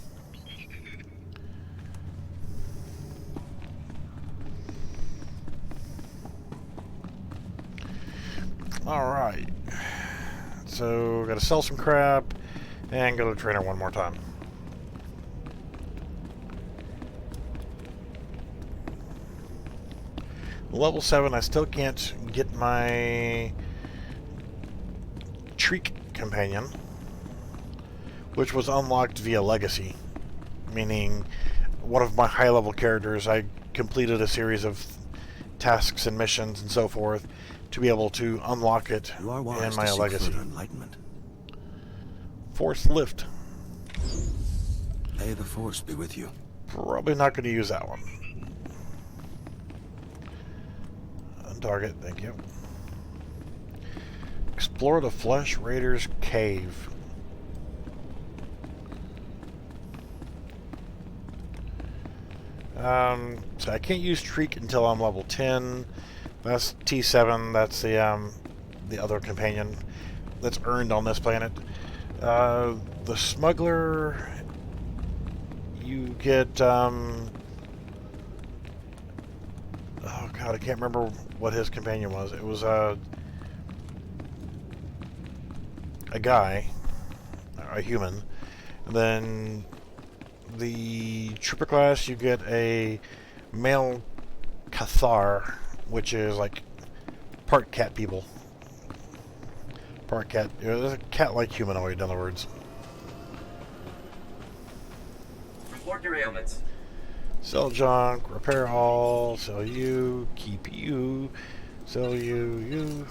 Alright. So, gotta sell some crap and go to the trainer one more time. Level 7, I still can't get my Treek companion, which was unlocked via Legacy, meaning one of my high-level characters, I completed a series of tasks and missions and so forth to be able to unlock it in my Legacy. Force Lift. May the Force be with you. Probably not going to use that one. Target, thank you. Explore the Flesh Raiders Cave. So I can't use Treek until I'm level 10. That's T7. That's the other companion that's earned on this planet. The Smuggler, you get oh god, I can't remember what his companion was. It was a guy, a human. And then the Trooper class, you get a male Cathar, which is like part cat people. Part cat, there's a cat-like humanoid, in other words. Report your ailments. Sell junk, repair all, sell you, keep you, sell you.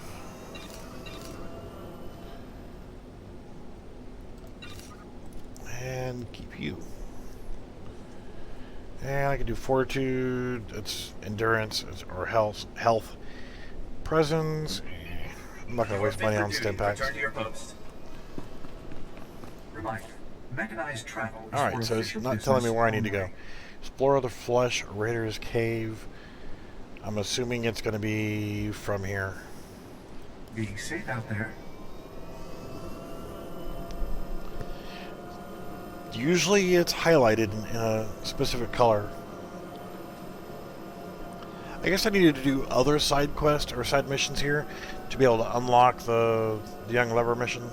And keep you. And I can do fortitude, it's endurance, or health. Presence. I'm not going to waste money on stim packs. Return to your post. Reminder, mechanized travel is Alright, for so it's official not telling me business where I need to only. go. Explore the Flesh Raiders Cave. I'm assuming it's going to be from here. Be safe out there. Usually it's highlighted in a specific color. I guess I needed to do other side quests or side missions here to be able to unlock the Young Lever mission.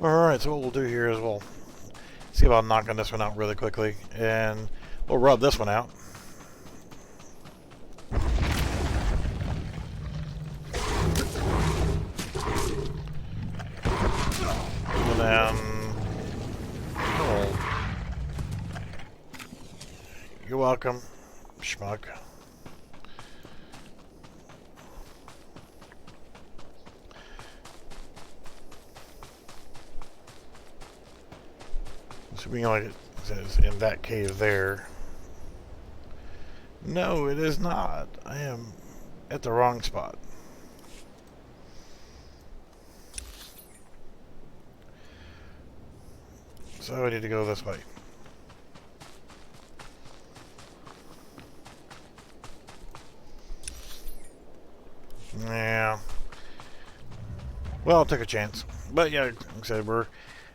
Alright, so what we'll do here is we'll see about knocking this one out really quickly, and we'll rub this one out. And then... oh, you're welcome, schmuck. You know, like it says in that cave there. No, it is not. I am at the wrong spot. So I need to go this way. Yeah. Well, I'll take a chance. But yeah, like I said, we're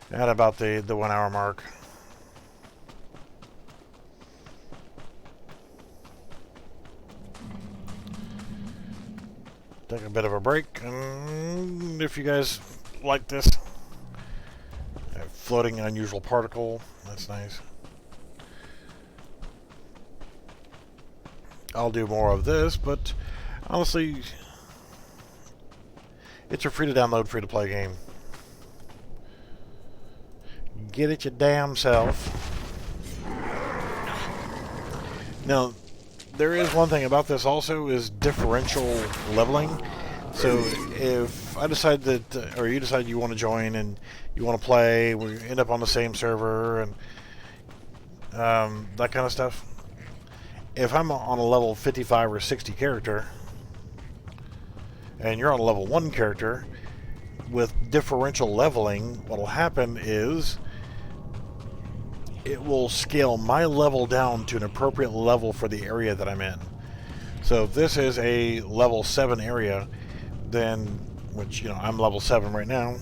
at about the 1 hour mark. Take a bit of a break. And if you guys like this, floating unusual particle, that's nice. I'll do more of this, but honestly, it's a free to download, free to play game. Get it your damn self. Now, there is one thing about this also, is differential leveling. So if I decide that, or you decide you want to join and you want to play, we end up on the same server and that kind of stuff. If I'm on a level 55 or 60 character, and you're on a level 1 character, with differential leveling, what will happen is it will scale my level down to an appropriate level for the area that I'm in. So if this is a level 7 area, then, which, you know, I'm level 7 right now.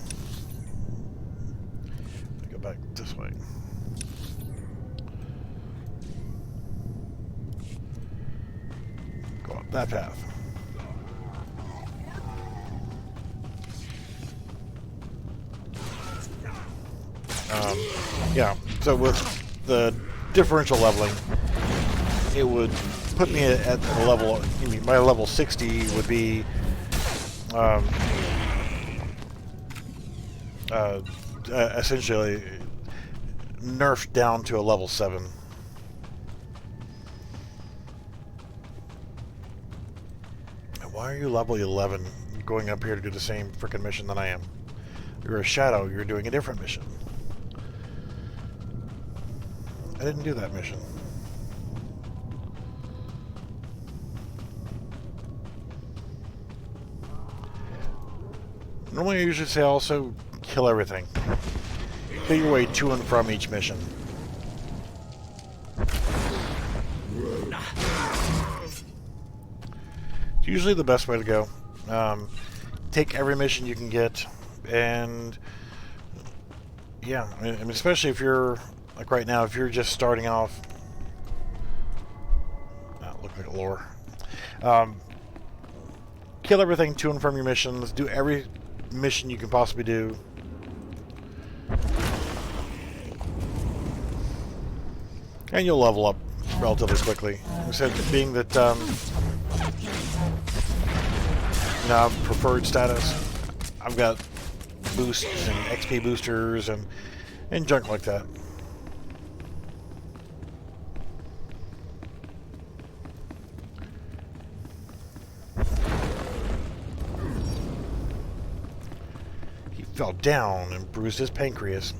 Let me go back this way. Go up that path. Yeah, so with the differential leveling, it would put me at the level, I mean, my level 60 would be essentially nerfed down to a level 7. Why are you level 11 going up here to do the same freaking mission that I am? You're a shadow, you're doing a different mission. I didn't do that mission. Normally I usually say also kill everything. Kill your way to and from each mission. It's usually the best way to go. Take every mission you can get, and yeah, I mean, especially if you're like right now, if you're just starting off. Look like a lore. Kill everything to and from your missions. Do every mission you can possibly do. And you'll level up relatively quickly. Except being that you know, preferred status, I've got boosts and XP boosters and junk like that. He fell down and bruised his pancreas.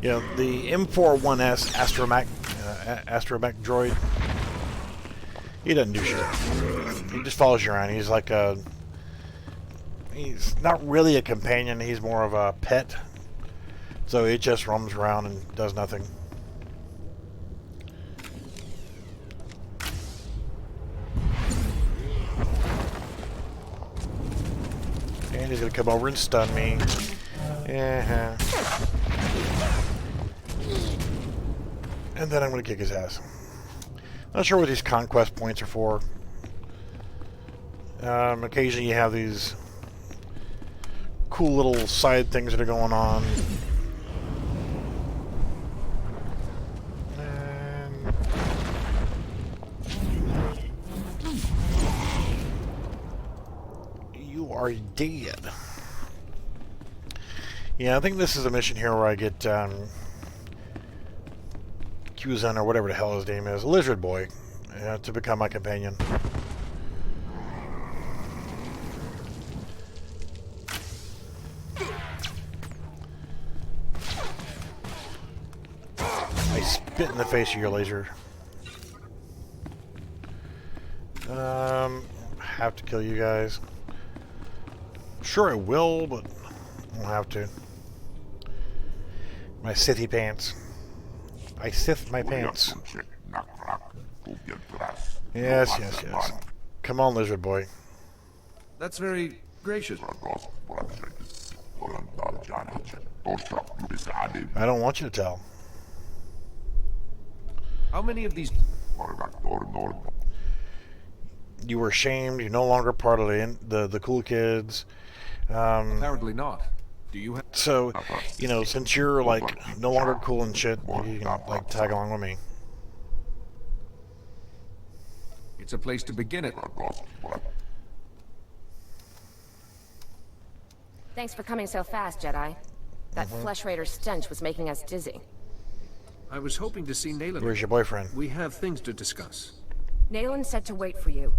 You know, the M41S astromech droid, he doesn't do shit. He just follows you around. He's like a... He's not really a companion. He's more of a pet. So he just roams around and does nothing. And he's going to come over and stun me. Yeah. And then I'm going to kick his ass. Not sure what these conquest points are for. Occasionally you have these cool little side things that are going on. And you are dead. Yeah, I think this is a mission here where I get Qzun or whatever the hell his name is, Lizard Boy, to become my companion. Spit in the face of your laser. Have to kill you guys. Sure I will, but I won't have to. My Sithy pants. I Sith my pants. Yes, yes, yes. Come on, lizard boy. That's very gracious. I don't want you to tell. How many of these... You were shamed. You're no longer part of the cool kids. Apparently not. Do you have... So, you know, since you're like no longer cool and shit, you can like tag along with me. It's a place to begin it. Thanks for coming so fast, Jedi. That Flesh Raider stench was making us dizzy. I was hoping to see Nayland. Where's your boyfriend? We have things to discuss. Nayland said to wait for you.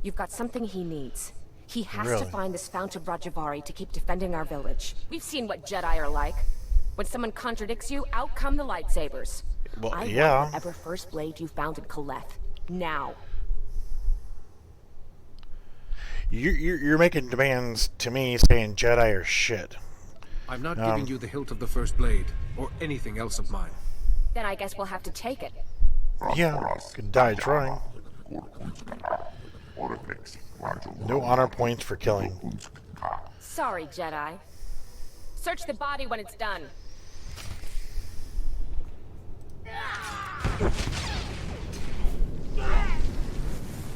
You've got something he needs. He has to find this Fount of Rajavari to keep defending our village. We've seen what Jedi are like. When someone contradicts you, out come the lightsabers. Well, I yeah. want whatever first blade you found in Kaleth. Now. You're making demands to me saying Jedi are shit. I'm not giving you the hilt of the first blade, or anything else of mine. Then I guess we'll have to take it. Yeah, could die trying. No honor points for killing. Sorry, Jedi. Search the body when it's done.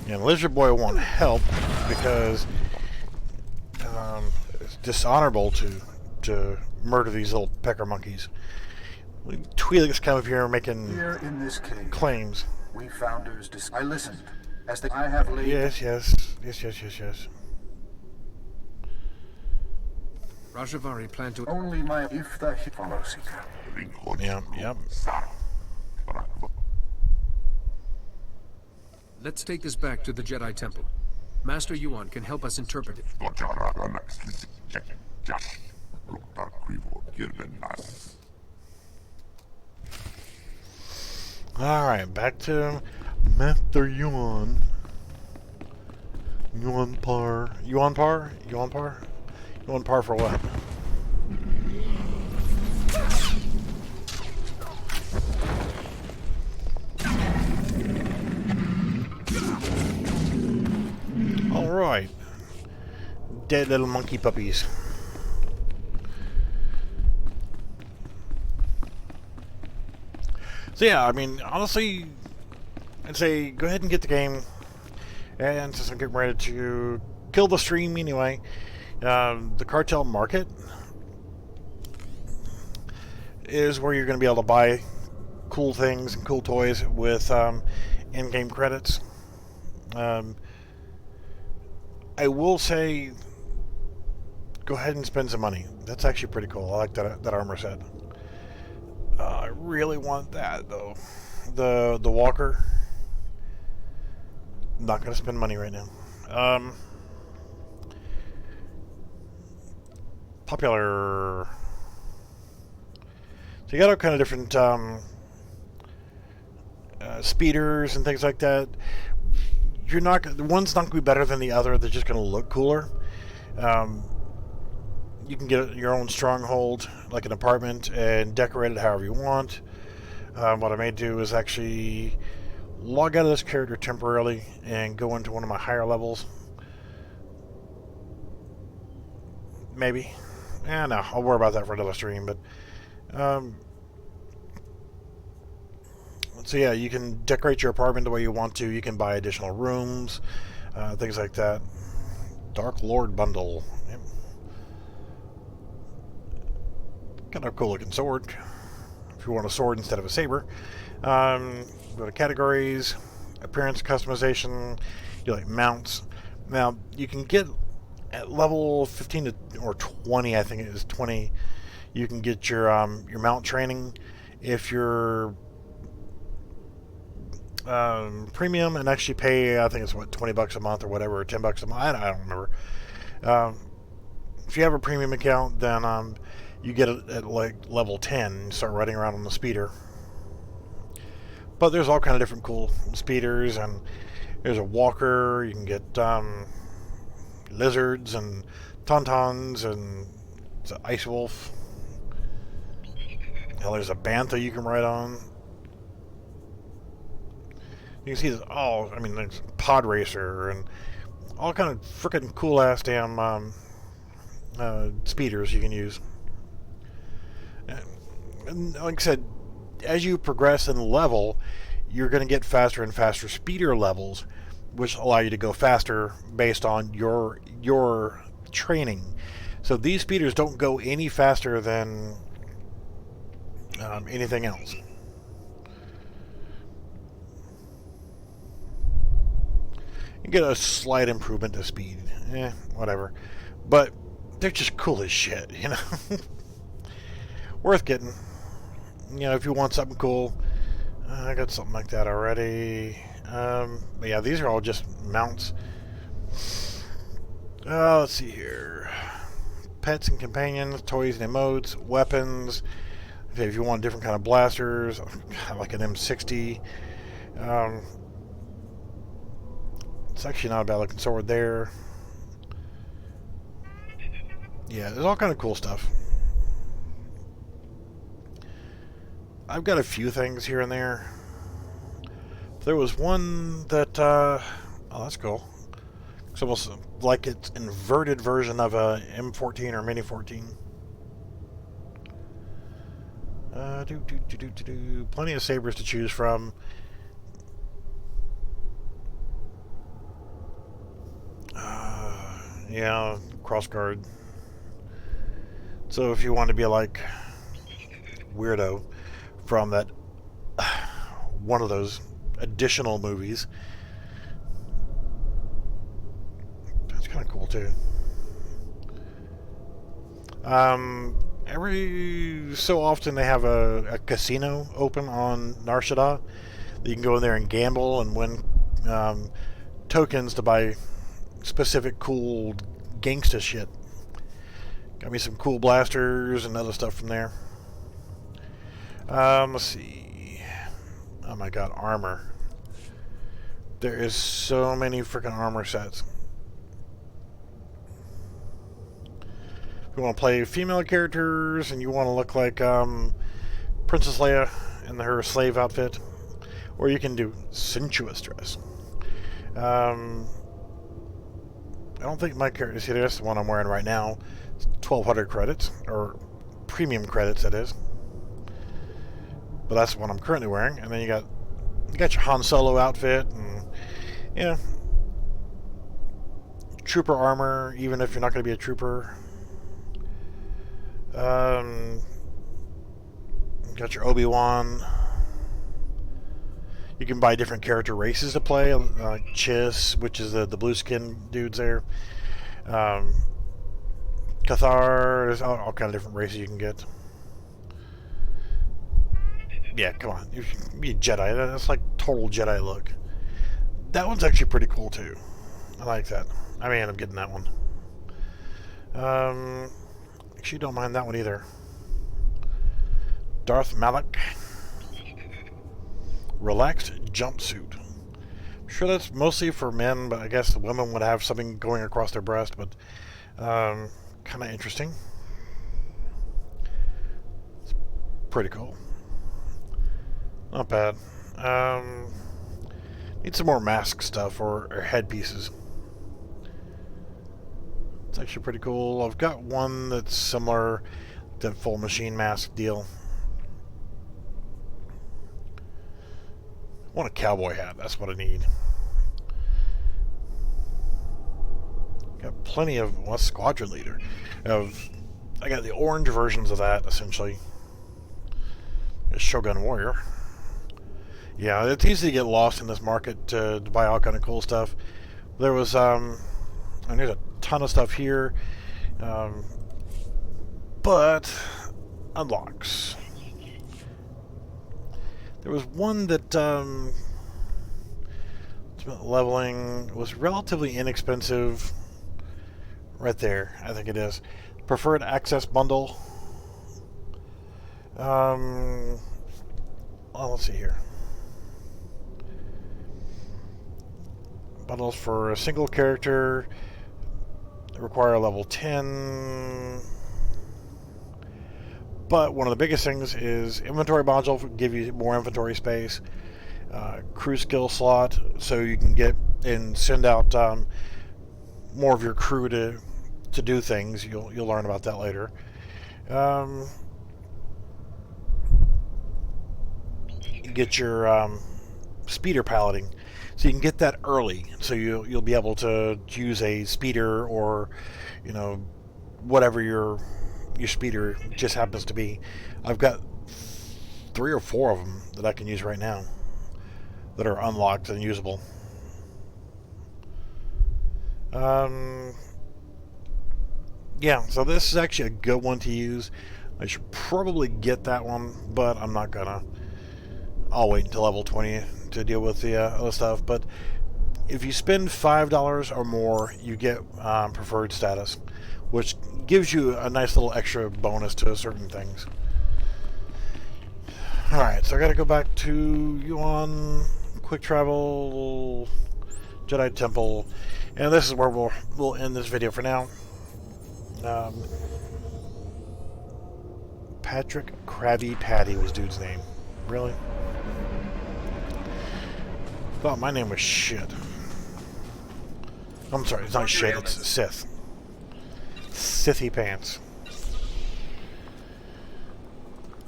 And Lizard Boy won't help because it's dishonorable to murder these little pecker monkeys. Twi'leks come up here making Here in this cave, claims. We founders I listened as I have laid. Yes. Rajavari planned to... Only my if the follow seeker. Yep. Let's take this back to the Jedi Temple. Master Yuan can help us interpret it. Alright, back to Master Yuan. Yuan par for what? Alright. Dead little monkey puppies. So yeah, I mean, honestly, I'd say go ahead and get the game. And since I'm getting ready to kill the stream anyway, the cartel market is where you're going to be able to buy cool things and cool toys with in-game credits. I will say, go ahead and spend some money. That's actually pretty cool. I like that armor set. I really want that though. The walker. Not gonna spend money right now. Popular. So you got all kind of different speeders and things like that. You're not. The one's not gonna be better than the other. They're just gonna look cooler. You can get your own stronghold, like an apartment, and decorate it however you want. What I may do is actually log out of this character temporarily and go into one of my higher levels. Maybe. No, I'll worry about that for another stream. But so yeah, you can decorate your apartment the way you want to. You can buy additional rooms, things like that. Dark Lord bundle. Yep. Kind of cool looking sword. If you want a sword instead of a saber. Go to categories, appearance customization, you like mounts. Now you can get at level 15 or 20, I think it is 20. You can get your mount training if you're premium and actually pay. I think it's what, $20 a month or whatever, or $10 a month. I don't remember. If you have a premium account, then you get it at like level 10 and start riding around on the speeder. But there's all kind of different cool speeders, and there's a walker. You can get lizards and tauntauns, and it's an ice wolf. Hell, there's a bantha you can ride on. You can see this. Oh, I mean, there's pod racer and all kind of freaking cool ass damn speeders you can use. And like I said, as you progress in the level, you're going to get faster and faster speeder levels, which allow you to go faster based on your training. So these speeders don't go any faster than anything else. You get a slight improvement to speed. Whatever. But they're just cool as shit, you know? Worth getting. You know, if you want something cool. I got something like that already. But yeah, these are all just mounts. Let's see here. Pets and companions, toys and emotes, weapons. Okay, if you want different kind of blasters, like an M60. It's actually not a bad looking sword there. Yeah, there's all kind of cool stuff. I've got a few things here and there. There was one that, oh, that's cool. It's almost like it's an inverted version of a M14 or Mini 14. Plenty of sabers to choose from. Yeah, crossguard. So if you want to be like weirdo from that one of those additional movies, that's kind of cool too. Every so often they have a casino open on Nar Shaddaa. You can go in there and gamble and win tokens to buy specific cool gangsta shit. Got me some cool blasters and other stuff from there. Let's see. Oh my god, armor. There is so many freaking armor sets. If you want to play female characters and you want to look like Princess Leia in her slave outfit, or you can do sensuous dress. I don't think my character, see, that's the one I'm wearing right now. It's 1,200 credits, or premium credits, that is. But that's the one I'm currently wearing. And then you got your Han Solo outfit, and yeah, trooper armor, even if you're not going to be a trooper. Got your Obi-Wan. You can buy different character races to play, like Chiss, which is the blue skin dudes there. Cathar, there's all kind of different races you can get. Yeah, come on. You can be a Jedi. That's like total Jedi look. That one's actually pretty cool too. I like that. I may end up getting that one. Actually, don't mind that one either. Darth Malik. Relaxed jumpsuit. I'm sure that's mostly for men, but I guess the women would have something going across their breast, but kind of interesting. It's pretty cool. Not bad. Need some more mask stuff or headpieces. It's actually pretty cool. I've got one that's similar to full machine mask deal. I want a cowboy hat. That's what I need. Got plenty of, well, squadron leader. I got the orange versions of that, essentially. A Shogun Warrior. Yeah, it's easy to get lost in this market to buy all kind of cool stuff. There was, and there's a ton of stuff here. But, unlocks. There was one that, leveling was relatively inexpensive. Right there, I think it is. Preferred access bundle. Well, let's see here. Bundles for a single character require level 10. But one of the biggest things is inventory module will give you more inventory space. Crew skill slot, so you can get and send out more of your crew to do things. You'll learn about that later. Get your speeder piloting, so you can get that early. So you'll be able to use a speeder, or whatever your speeder just happens to be. I've got 3 or 4 of them that I can use right now that are unlocked and usable. Yeah, so this is actually a good one to use. I should probably get that one, but I'm not gonna. I'll wait until level 20 to deal with the other stuff. But if you spend $5 or more, you get preferred status, which gives you a nice little extra bonus to certain things. Alright, so I gotta go back to Yuan, quick travel, Jedi Temple, and this is where we'll end this video for now. Patrick Krabby Patty was dude's name. Really? Thought my name was shit. I'm sorry, it's not shit, it's Sith. Sithy pants.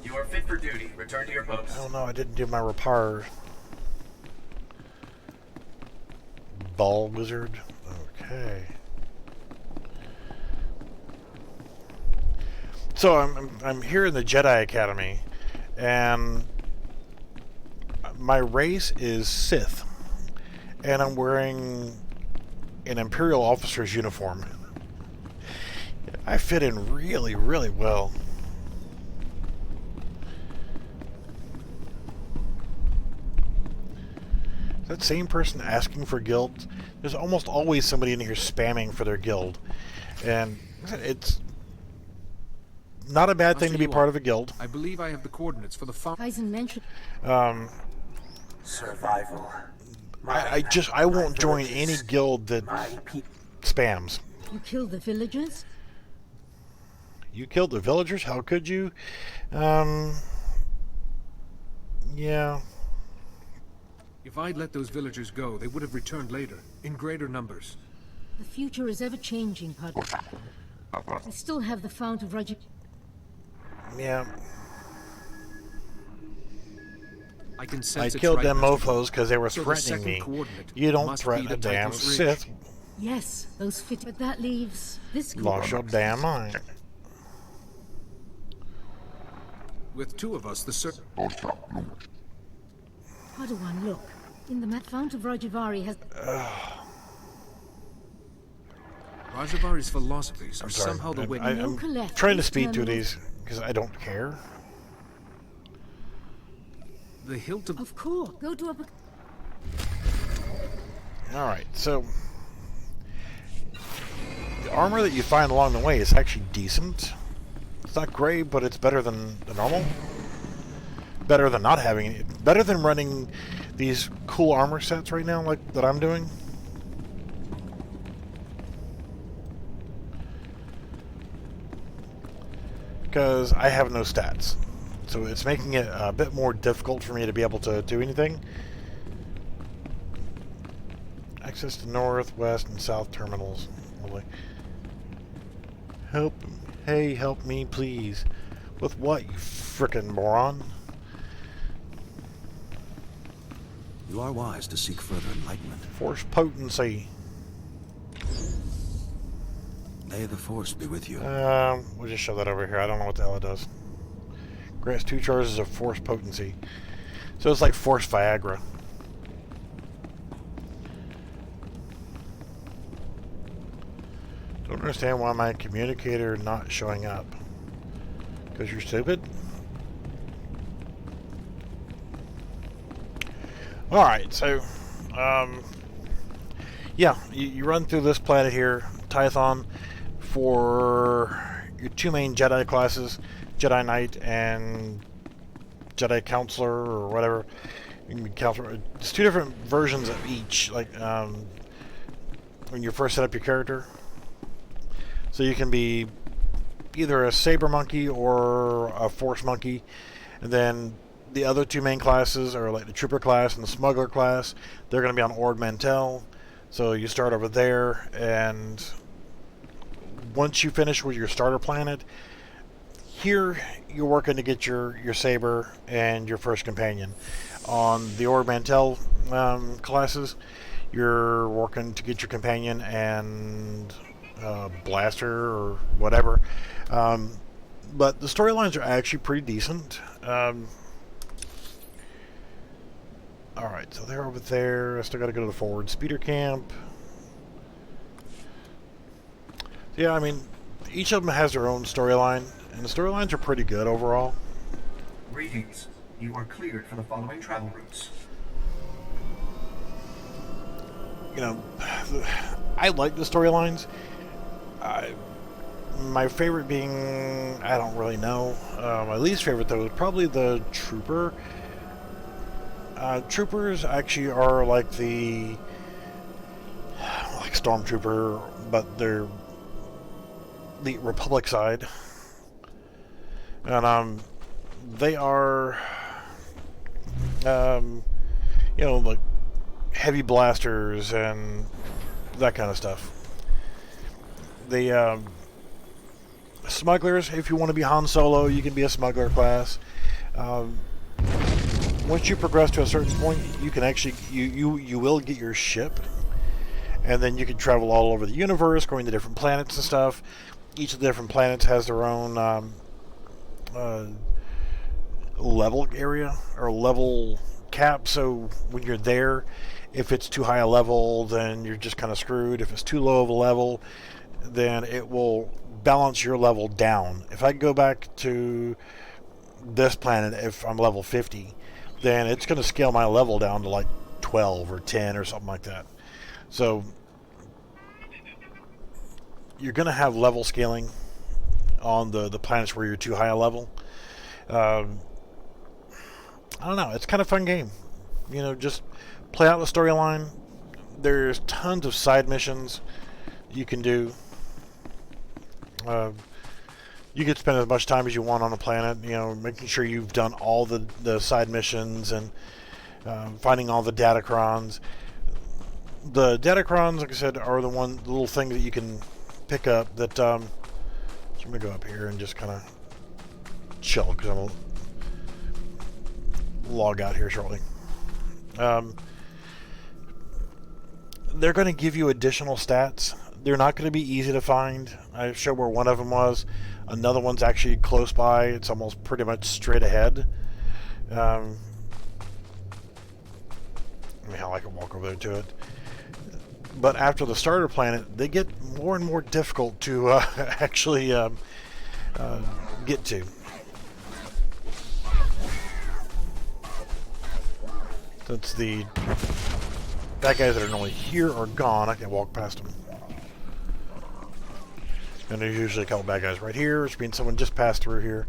You are fit for duty. Return to your post. Oh no, I didn't do my repair. Ball wizard. Okay. So I'm here in the Jedi Academy, and my race is Sith, and I'm wearing an Imperial officer's uniform. I fit in really, really well. That same person asking for guild, there's almost always somebody in here spamming for their guild, and it's not a bad thing to be part of a guild. I believe I have the coordinates for the survival. I won't join any guild that spams. You killed the villagers? You killed the villagers? How could you? Yeah. If I'd let those villagers go, they would have returned later, in greater numbers. The future is ever-changing, Padawan. I still have the Fount of Rajik. Yeah. I can sense I killed right, them Master. mofos because they were So threatening the me. coordinate You don't must threaten be a the damn Title's Sith. Ridge. Yes, those fit. But that leaves this. Lost your damn mind. With 2 of us, the Padawan, look. In the Fount of Rajavari has. Rajavari's philosophies are I'm sorry. somehow the way. I'm trying to speed through these because I don't care. The hilt Of course. Go to a. Alright, so the armor that you find along the way is actually decent. It's not great, but it's better than the normal. Better than not having it. Better than running these cool armor sets right now, like that I'm doing. Because I have no stats. So it's making it a bit more difficult for me to be able to do anything. Access to north, west, and south terminals. Help. Hey, help me, please. With what, you frickin' moron? You are wise to seek further enlightenment. Force potency. May the Force be with you. We'll just shove that over here. I don't know what the hell it does. Grants 2 charges of force potency. So it's like force Viagra. Don't understand why my communicator not showing up. Because you're stupid? Alright, so yeah, you run through this planet here, Tython, for your 2 main Jedi classes, Jedi Knight and Jedi Counselor or whatever. You can be Counselor. It's 2 different versions of each. Like when you first set up your character. So you can be either a saber monkey or a force monkey, and then the other two main classes are like the trooper class and the smuggler class. They're going to be on Ord Mantell, so you start over there, and once you finish with your starter planet, here you're working to get your saber and your first companion. On the Ord Mantell classes, you're working to get your companion and blaster or whatever. But the storylines are actually pretty decent. Alright, so they're over there. I still got to go to the forward speeder camp. Yeah, I mean, each of them has their own storyline, and the storylines are pretty good overall. Greetings. You are cleared for the following travel routes. You know, I like the storylines. My favorite being, I don't really know. My least favorite, though, is probably the Trooper. Troopers actually are like Stormtrooper, but they're the Republic side. And they are, you know, like heavy blasters and that kind of stuff. The smugglers, if you want to be Han Solo, you can be a smuggler class. Once you progress to a certain point, you can actually you will get your ship, and then you can travel all over the universe, going to different planets and stuff. Each of the different planets has their own level area or level cap. So when you're there, if it's too high a level, then you're just kind of screwed. If it's too low of a level, then it will balance your level down. If I go back to this planet, if I'm level 50, then it's going to scale my level down to like 12 or 10 or something like that. So you're going to have level scaling on the planets where you're too high a level. I don't know. It's kind of a fun game. You know, just play out the storyline. There's tons of side missions you can do. You can spend as much time as you want on the planet, you know, making sure you've done all the side missions and finding all the datacrons. The datacrons, like I said, are the little thing that you can pick up that, so I'm going to go up here and just kind of chill, because I'm going to log out here shortly. They're going to give you additional stats. They're not going to be easy to find. I showed where one of them was. Another one's actually close by. It's almost pretty much straight ahead. I mean, hell, I can walk over there to it. But after the starter planet, they get more and more difficult to actually get to. Since the bad guys that are normally here are gone, I can walk past them. And there's usually a couple bad guys right here, which means someone just passed through here.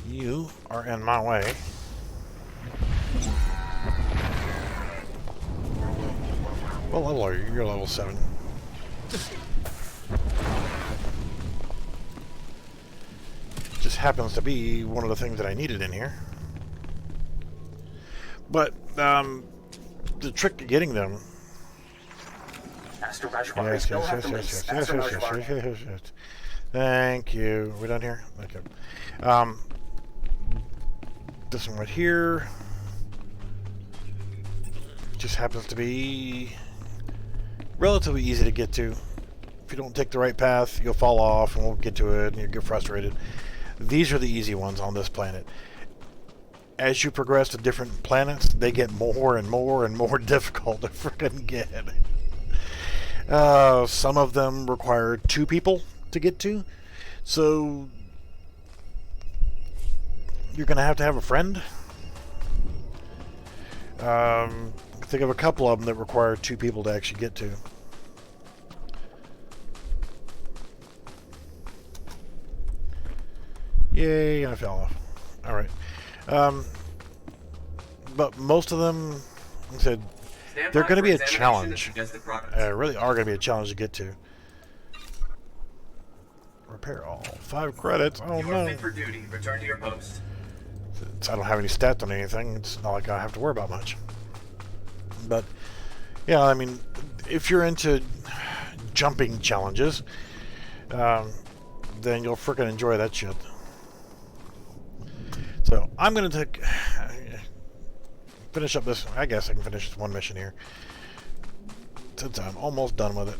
You are in my way. What level are you? You're level 7. Just happens to be one of the things that I needed in here. But, the trick to getting them. Yes. Thank you. Are we done here? Okay. This one right here just happens to be relatively easy to get to. If you don't take the right path, you'll fall off and won't get to it, and you'll get frustrated. These are the easy ones on this planet. As you progress to different planets, they get more and more and more difficult to freaking get. Some of them require 2 people to get to, so you're going to have a friend. Think of a couple of them that require 2 people to actually get to. Yay, I fell off. Alright. but most of them, like I said, they're going to be a challenge. Really are going to be a challenge to get to. Repair all. 5 credits. Oh You are no. fit for duty. Return to your post. I don't have any stats on anything. It's not like I have to worry about much. But yeah, I mean, if you're into jumping challenges, then you'll freaking enjoy that shit. So I'm gonna finish up this. I guess I can finish this one mission here, since I'm almost done with it.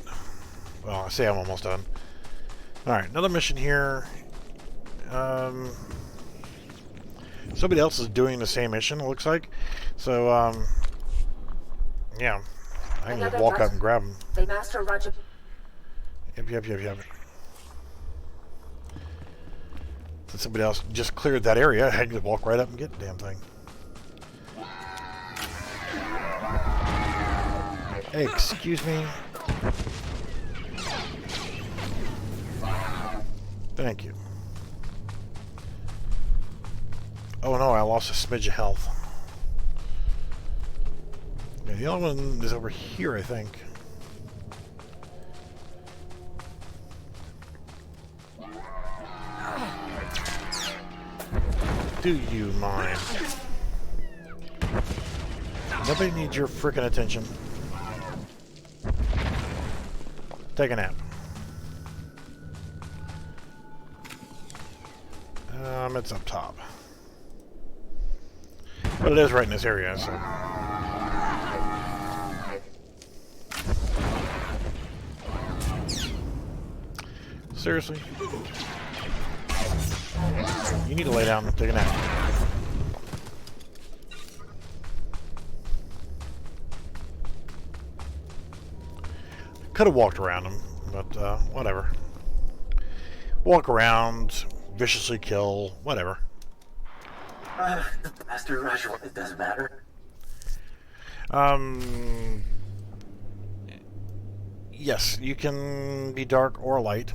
Well, I say I'm almost done. All right, another mission here. Somebody else is doing the same mission, it looks like. So, yeah, I can just walk up and grab them. They master Roger. Yep. Since somebody else just cleared that area, I can just walk right up and get the damn thing. Hey, excuse me. Thank you. Oh no, I lost a smidge of health. Yeah, the other one is over here, I think. Do you mind? Nobody needs your frickin' attention. Take a nap. It's up top. But it is right in this area, so... Seriously? You need to lay down and take a nap. Could have walked around them, but whatever. Walk around, viciously kill, whatever. Master Roger, it doesn't matter. Yes, you can be dark or light.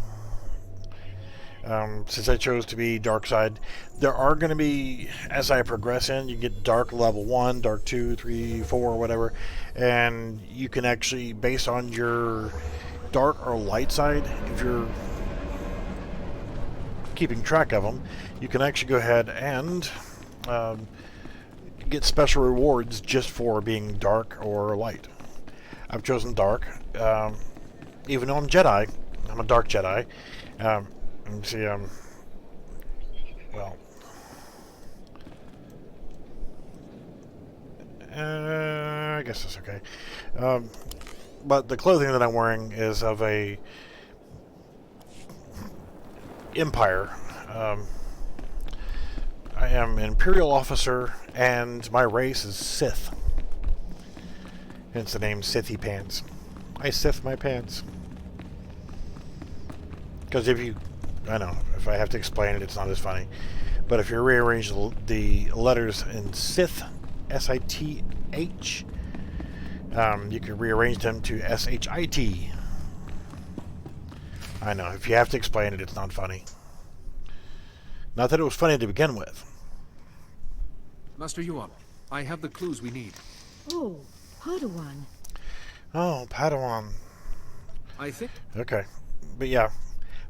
Since I chose to be dark side, there are going to be, as I progress in, you get dark level 1, dark 2, 3, 4, whatever, and you can actually, based on your dark or light side, if you're keeping track of them, you can actually go ahead and get special rewards just for being dark or light. I've chosen dark, even though I'm Jedi. I'm a dark Jedi. Let me see, well, I guess that's okay. But the clothing that I'm wearing is of a Empire. I am an Imperial officer, and my race is Sith. Hence the name Sithy Pants. I Sith my pants. Because if you... I know, if I have to explain it, it's not as funny. But if you rearrange the letters in Sith, S-I-T-H, you can rearrange them to S-H-I-T. I know, if you have to explain it, it's not funny. Not that it was funny to begin with. Master Yuan, I have the clues we need. Oh, Padawan. Oh, Padawan. I think... Okay. But yeah,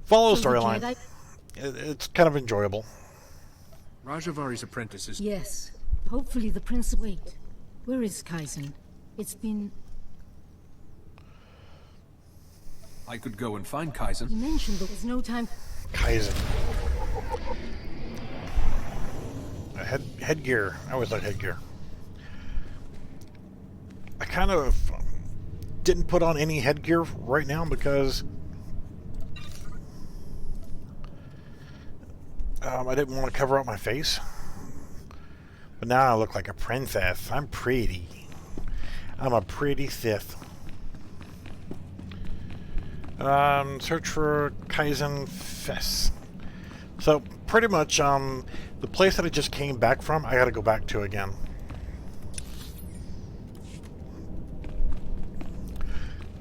follow the So the storyline. Jedi- It's kind of enjoyable. Rajavari's apprentice is... Yes. Hopefully the prince... Wait. Where is Kaizen? It's been... I could go and find Kaizen. He mentioned there was no time... Kaizen. Headgear. I always like headgear. I kind of didn't put on any headgear right now because I didn't want to cover up my face. But now I look like a princess. I'm pretty. I'm a pretty Sith. Search for Kaizen Fess. So pretty much the place that I just came back from, I gotta go back to again.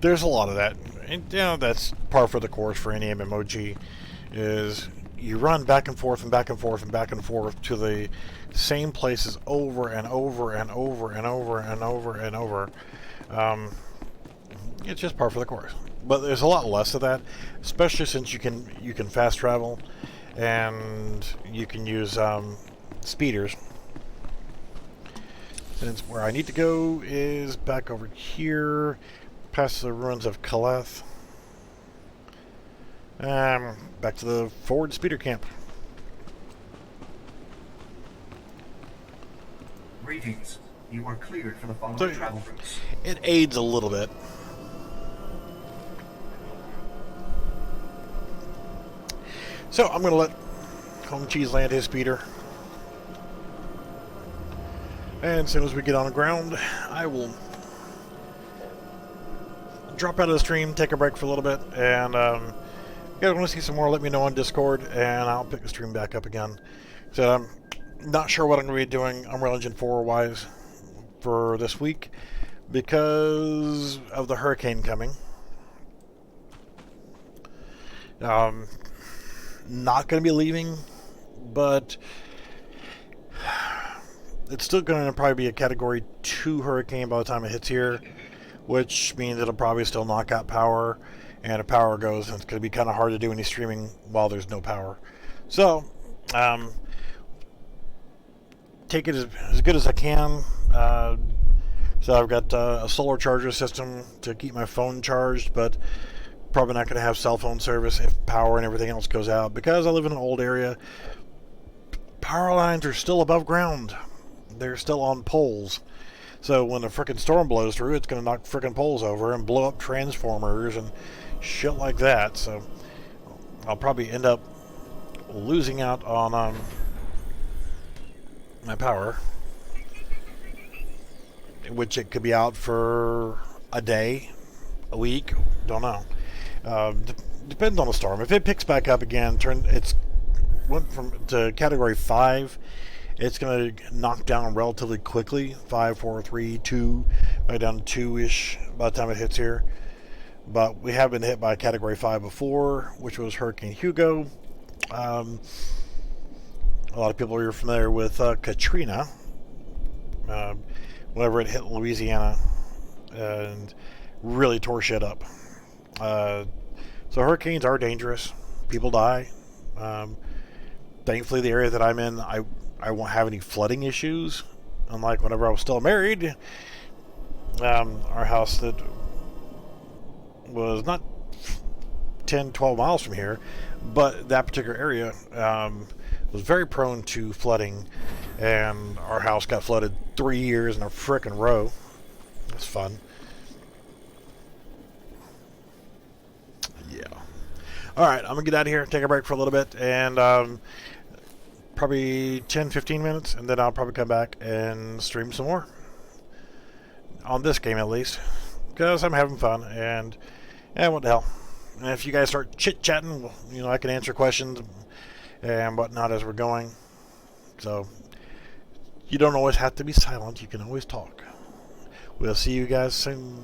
There's a lot of that. And, you know, that's par for the course for any MMOG, is you run back and forth and back and forth and back and forth to the same places over and over and over and over and over and over. It's just par for the course. But there's a lot less of that, especially since you can fast travel and you can use speeders. And where I need to go is back over here, past the ruins of Kaleth. Back to the forward speeder camp. Greetings. You are cleared for the following travel routes. It aids a little bit. So I'm going to let Home Cheese land his speeder. And as soon as we get on the ground, I will drop out of the stream, take a break for a little bit, and if you guys want to see some more, let me know on Discord, and I'll pick the stream back up again. So I'm not sure what I'm going to be doing Unreal Engine 4-wise for this week because of the hurricane coming. Not going to be leaving, but it's still going to probably be a Category 2 hurricane by the time it hits here, which means it'll probably still knock out power, and if power goes, it's going to be kind of hard to do any streaming while there's no power. So, take it as good as I can. So I've got a solar charger system to keep my phone charged, but probably not going to have cell phone service if power and everything else goes out, because I live in an old area. Power lines are still above ground. They're still on poles. So when a frickin' storm blows through, it's going to knock frickin' poles over and blow up transformers and shit like that. So I'll probably end up losing out on my power, which it could be out for a day, a week, don't know. Depends on the storm. If it picks back up again, went to Category 5. It's going to knock down relatively quickly. 5, 4, 3, 2, right down to 2-ish by the time it hits here. But we have been hit by Category 5 before, which was Hurricane Hugo. A lot of people are familiar with Katrina. Whenever it hit Louisiana and really tore shit up. So hurricanes are dangerous. People die. Thankfully, the area that I'm in, I won't have any flooding issues. Unlike whenever I was still married, our house that was not 10, 12 miles from here, but that particular area was very prone to flooding, and our house got flooded 3 years in a frickin' row. That's fun. Yeah. Alright, I'm going to get out of here, take a break for a little bit, and probably 10-15 minutes, and then I'll probably come back and stream some more. On this game, at least. Because I'm having fun, and what the hell. And if you guys start chit-chatting, you know, I can answer questions and whatnot as we're going. So, you don't always have to be silent. You can always talk. We'll see you guys soon.